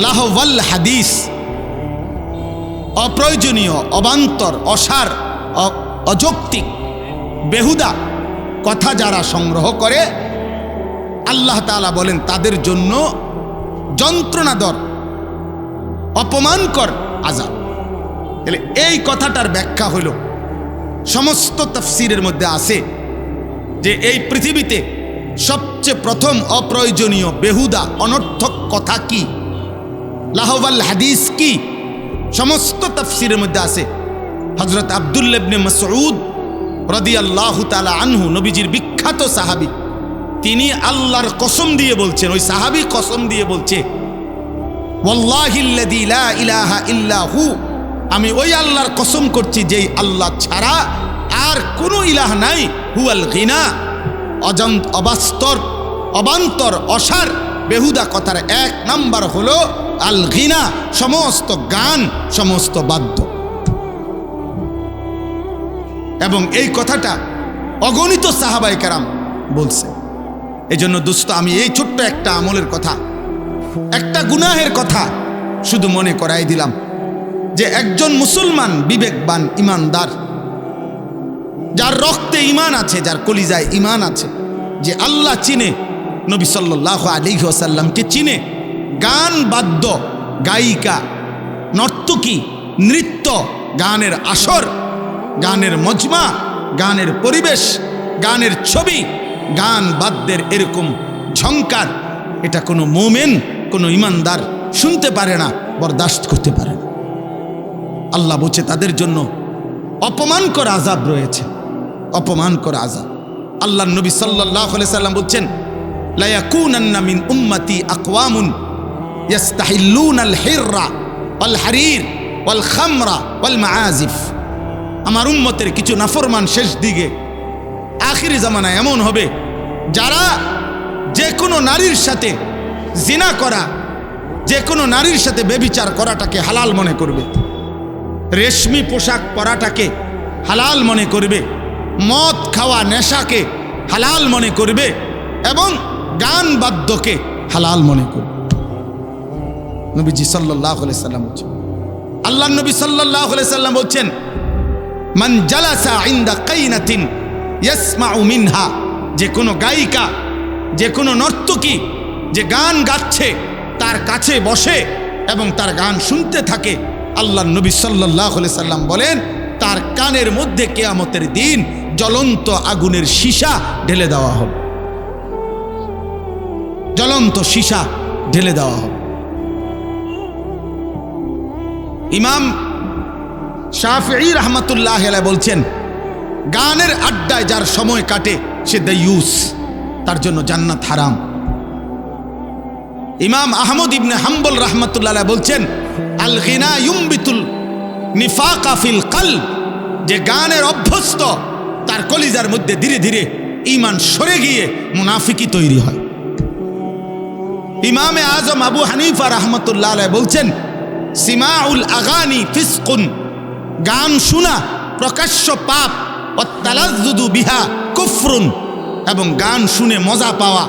লাহওয়াল হাদিস, অপ্রয়োজনীয়, অবান্তর, অসার, অযৌক্তিক, বেহুদা কথা যারা সংগ্রহ করে, আল্লাহ তাআলা বলেন তাদের জন্য যন্ত্রণাদর, অপমানকর আযাব। তাহলে এই কথাটার ব্যাখ্যা হলো, সমস্ত তাফসীরের মধ্যে আছে যে এই পৃথিবীতে সবচেয়ে প্রথম অপ্রয়োজনীয়, বেহুদা, অনর্থক কথা কি, লাহওয়াল হাদিস কি, সমস্ত তাফসীরের মধ্যে আছে। হযরত আব্দুল্লাহ ইবনে মাসউদ রাদিয়াল্লাহু তাআলা আনহু, নবীজির বিখ্যাত সাহাবী, তিনি আল্লাহর কসম দিয়ে বলছেন, ওই সাহাবী কসম দিয়ে বলছে, ওয়াল্লাহিল্লাযী লা ইলাহা ইল্লা হু, আমি ওই আল্লাহর কসম করছি যেই আল্লাহ ছাড়া আর কোনো ইলাহ নাই, হুয়াল গিনা, অবাস্তর, অবান্তর, অসার, বেহুদা কথার এক নাম্বার হলো আল গিনা, সমস্ত গান, সমস্ত বাদ্য। এবং এই কথাটা অগণিত সাহাবায়ে কেরাম বলছে। এই জন্য দোস্ত, আমি এই ছোট্ট একটা আমলের কথা, একটা গুনাহের কথা শুধু মনে করাই দিলাম যে একজন মুসলমান, বিবেকবান, ইমানদার, যার রক্তে ঈমান আছে, যার কলিজায় ঈমান আছে, যে আল্লাহ চিনে, নবী সাল্লাল্লাহু আলাইহি ওয়াসাল্লামকে চিনে, গান, বাদ্য, গায়িকা, নর্তকী, নৃত্য, গানের আসর, গানের মজমা, গানের পরিবেশ, গানের ছবি, গান বাদ্যের এরকম ঝংকার, এটা কোনো মুমিন, কোনো ইমানদার শুনতে পারে না, বরদাস্ত করতে পারে না। আল্লাহ বলছে তাদের জন্য অপমানকর আযাব রয়েছে, অপমানকর আযাব। আল্লাহর নবী সাল্লাল্লাহু আলাইহি সাল্লাম বলছেন লা ইয়াকুনান্না মিন উম্মতি আকওয়ামুন ইস্তাহিল্লুনাল হিররা ওয়াল হারির ওয়াল খামরা ওয়াল মাআজিফ, আমার উম্মতের কিছু নাফরমান শেষ দিকে আখিরি জামানায় এমন হবে যারা যে কোনো নারীর সাথে জিনা করা, যে কোনো নারীর সাথে ব্যভিচার করাটাকে হালাল মনে করবে, রেশমি পোশাক পরাটাকে হালাল মনে করবে, মদ খাওয়া, নেশাকে হালাল মনে করবে, এবং গান বাদ্যকে হালাল মনে করবে। নবীজি সাল্লাল্লাহু আলাইহি সাল্লাম বলছেন, আল্লাহর নবী সাল্লাল্লাহু আলাইহি সাল্লাম বলছেন মান জালাসা ইনদা কাইনাতিন ইয়াসমাউ মিনহা, যে কোনো গায়িকা, যে কোনো নর্তকী যে গান গাচ্ছে তার কাছে বসে এবং তার গান শুনতে থাকে, আল্লাহর নবী সাল্লাল্লাহু আলাইহি সাল্লাম বলেন তার কানের মধ্যে কিয়ামতের দিন জ্বলন্ত আগুনের সীসা ঢেলে দেওয়া হবে, জ্বলন্ত সীসা ঢেলে দেওয়া হবে। ইমাম শাফিঈ রাহমাতুল্লাহি আলাইহি বলছেন গানের আড্ডায় যার সময় কাটে সে দায়ুস, তার জন্য জান্নাত হারাম। ইমাম আহমদ ইবনে হাম্বল রাহমাতুল্লাহি আলাইহি বলছেন আল গিনা ইউমবিতুল নিফাকা ফিল কলব, যে গানের অভ্যস্ত তার কলিজার মধ্যে ধীরে ধীরে ঈমান সরে গিয়ে মুনাফিকি তৈরি হয়। ইমামে আজম আবু হানিফা রাহমাতুল্লাহি আলাইহি বলছেন সিমাউল আগানি ফিসকুন, গান শোনা প্রকাশ্য পাপ, ওয়াত্তালাজ্জুদু বিহা কুফরুন, এবং গান শুনে মজা পাওয়া,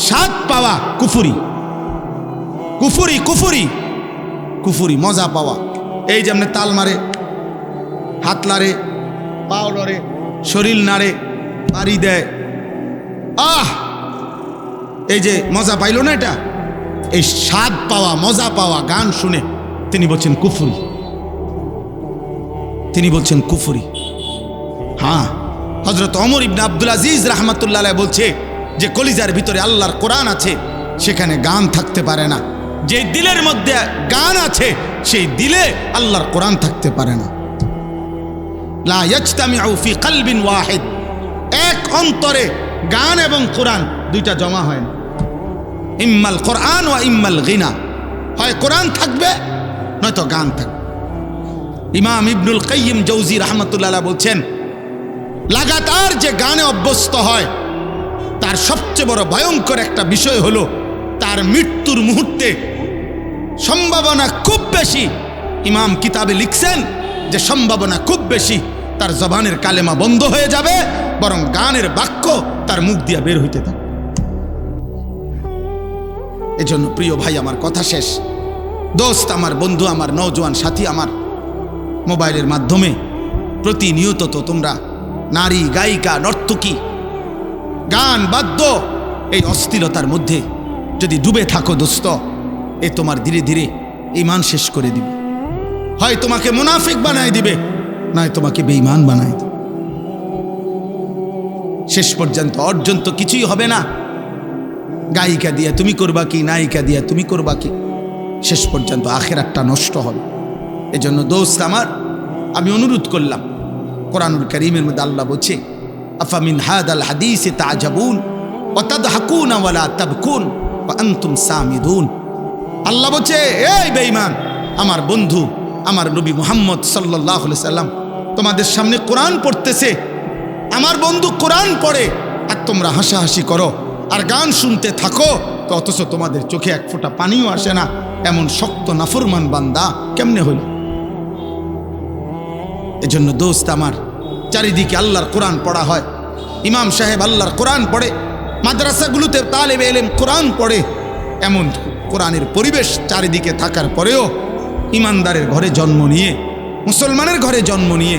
স্বাদ পাওয়া কুফরি, কুফরি, কুফরি, কুফরি, মজা পাওয়া। এই যেমন তাল মারে, হাত লাড়ে, পাও লড়ে, শরীর নাড়ে, বাড়ি দেয়, এই যে মজা পাইল না, এটা এই স্বাদ পাওয়া, মজা পাওয়া গান শুনে তিনি বলছেন কুফরি, তিনি বলছেন কুফরি। হ্যাঁ, হযরত ওমর ইবনে আব্দুল আজিজ রাহমাতুল্লাহ আলাইহি বলছে যে কলিজার ভিতরে আল্লাহর কোরআন আছে, সেখানে গান থাকতে পারে না। যে দিলের মধ্যে গান আছে সেই দিলে আল্লাহর কোরআন থাকতে পারে না। লা ইয়াজতামিউ ফি কলবিন ওয়াহিদ, এক অন্তরে গান এবং কোরআন দুইটা জমা হয় না। ইম্মাল কোরআন ওয়া ইম্মাল গিনা, হয় কোরআন থাকবে নয়তো গান থাকবে। ইমাম ইবনুল কাইয়িম জৌজি রাহমাতুল্লাহ আলাইহি বলছেন, লাগাতার যে গানে অভ্যস্ত হয় তার সবচেয়ে বড় ভয়ঙ্কর একটা বিষয় হলো তার মৃত্যুর মুহূর্তে সম্ভাবনা খুব বেশি, ইমাম কিতাবে লিখছেন যে সম্ভাবনা খুব বেশি তার জবানের কালেমা বন্ধ হয়ে যাবে, বরং গানের বাক্য তার মুখ দিয়ে বের হইতে থাকে। এজন্য প্রিয় ভাই, আমার কথা শেষ। দোস্ত আমার, বন্ধু আমার, নওজোয়ান সাথী আমার, মোবাইলের মাধ্যমে প্রতিনিয়ত তো তোমরা নারী, গায়িকা, নর্তকী, গান, বাদ্য, এই অস্থিরতার মধ্যে যদি ডুবে থাকো দোস্ত, এ তোমার ধীরে ধীরে ঈমান শেষ করে দিবে। হয় তোমাকে মুনাফিক বানায় দিবে, নয় তোমাকে বেঈমান বানায় দিবে। শেষ পর্যন্ত অর্জন তো কিছুই হবে না। গায়িকা দিয়া তুমি করবা কি, নায়িকা দিয়া তুমি করবা কি, শেষ পর্যন্ত আখিরাতটা নষ্ট হবে। এজন্য দোস্ত আমার, আমি অনুরোধ করলাম, কোরআনুল কারীমের মধ্যে আল্লাহ বলছে, আফামিন হাদাল হাদিসে তাজাবুন ওয়া তাদহাকুনা ওয়া লা তাবকুন ওয়া আনতুম সামিদুন। আল্লাহ বলছে, এই বেঈমান, আমার বন্ধু, আমার নবী মুহাম্মদ সাল্লাল্লাহু আলাইহি সাল্লাম তোমাদের সামনে কোরআন পড়তেছে, আমার বন্ধু কোরআন পড়ে আর তোমরা হাসাহাসি করো আর গান শুনতে থাকো, তো অথচ তোমাদের চোখে এক ফোঁটা পানিও আসে না। এমন শক্ত নাফরমান বান্দা কেমনে হইল? এজন্য দোস্ত আমার, চারিদিকে আল্লাহর কোরআন পড়া হয়, ইমাম সাহেব আল্লাহর কোরআন পড়ে, মাদ্রাসাগুলোতে তালেবে ইলম কোরআন পড়ে, এমন কোরআনের পরিবেশ চারিদিকে থাকার পরেও ইমানদারের ঘরে জন্ম নিয়ে, মুসলমানের ঘরে জন্ম নিয়ে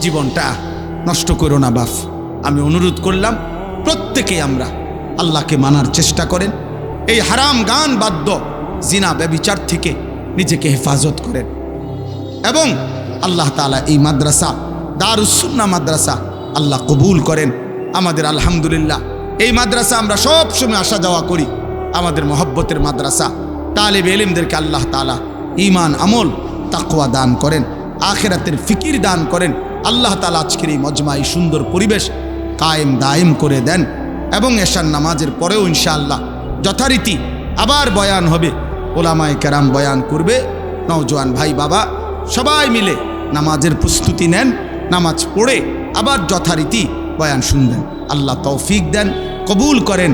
জীবনটা নষ্ট করো না বাপ। আমি অনুরোধ করলাম প্রত্যেকেই আমরা আল্লাহকে মানার চেষ্টা করেন, এই হারাম গান, বাদ্য, জিনা, ব্যভিচার থেকে নিজেকে হেফাজত করেন, এবং আল্লাহ তাআলা এই মাদ্রাসা, দারুস সুন্নাহ মাদ্রাসা আল্লাহ কবুল করেন আমাদের। আলহামদুলিল্লাহ, এই মাদ্রাসা আমরা সব সময় আসা যাওয়া করি, আমাদের মহব্বতের মাদ্রাসা। তালেবে ইলমদেরকে আল্লাহ তাআলা ঈমান, আমল, তাকওয়া দান করেন, আখিরাতের ফিকির দান করেন। আল্লাহ তাআলা আজকের এই মজমা, এই সুন্দর পরিবেশ কায়েম দায়েম করে দেন, এবং এশার নামাজের পরেও ইনশাআল্লাহ যথারীতি আবার বয়ান হবে, ওলামায়ে কেরাম বয়ান করবে, নওজোয়ান ভাই বাবা সবাই মিলে নামাজের প্রস্তুতি নেন, নামাজ পড়ে আবার যথারীতি বয়ান শুনবেন। আল্লাহ তৌফিক দেন, কবুল করেন।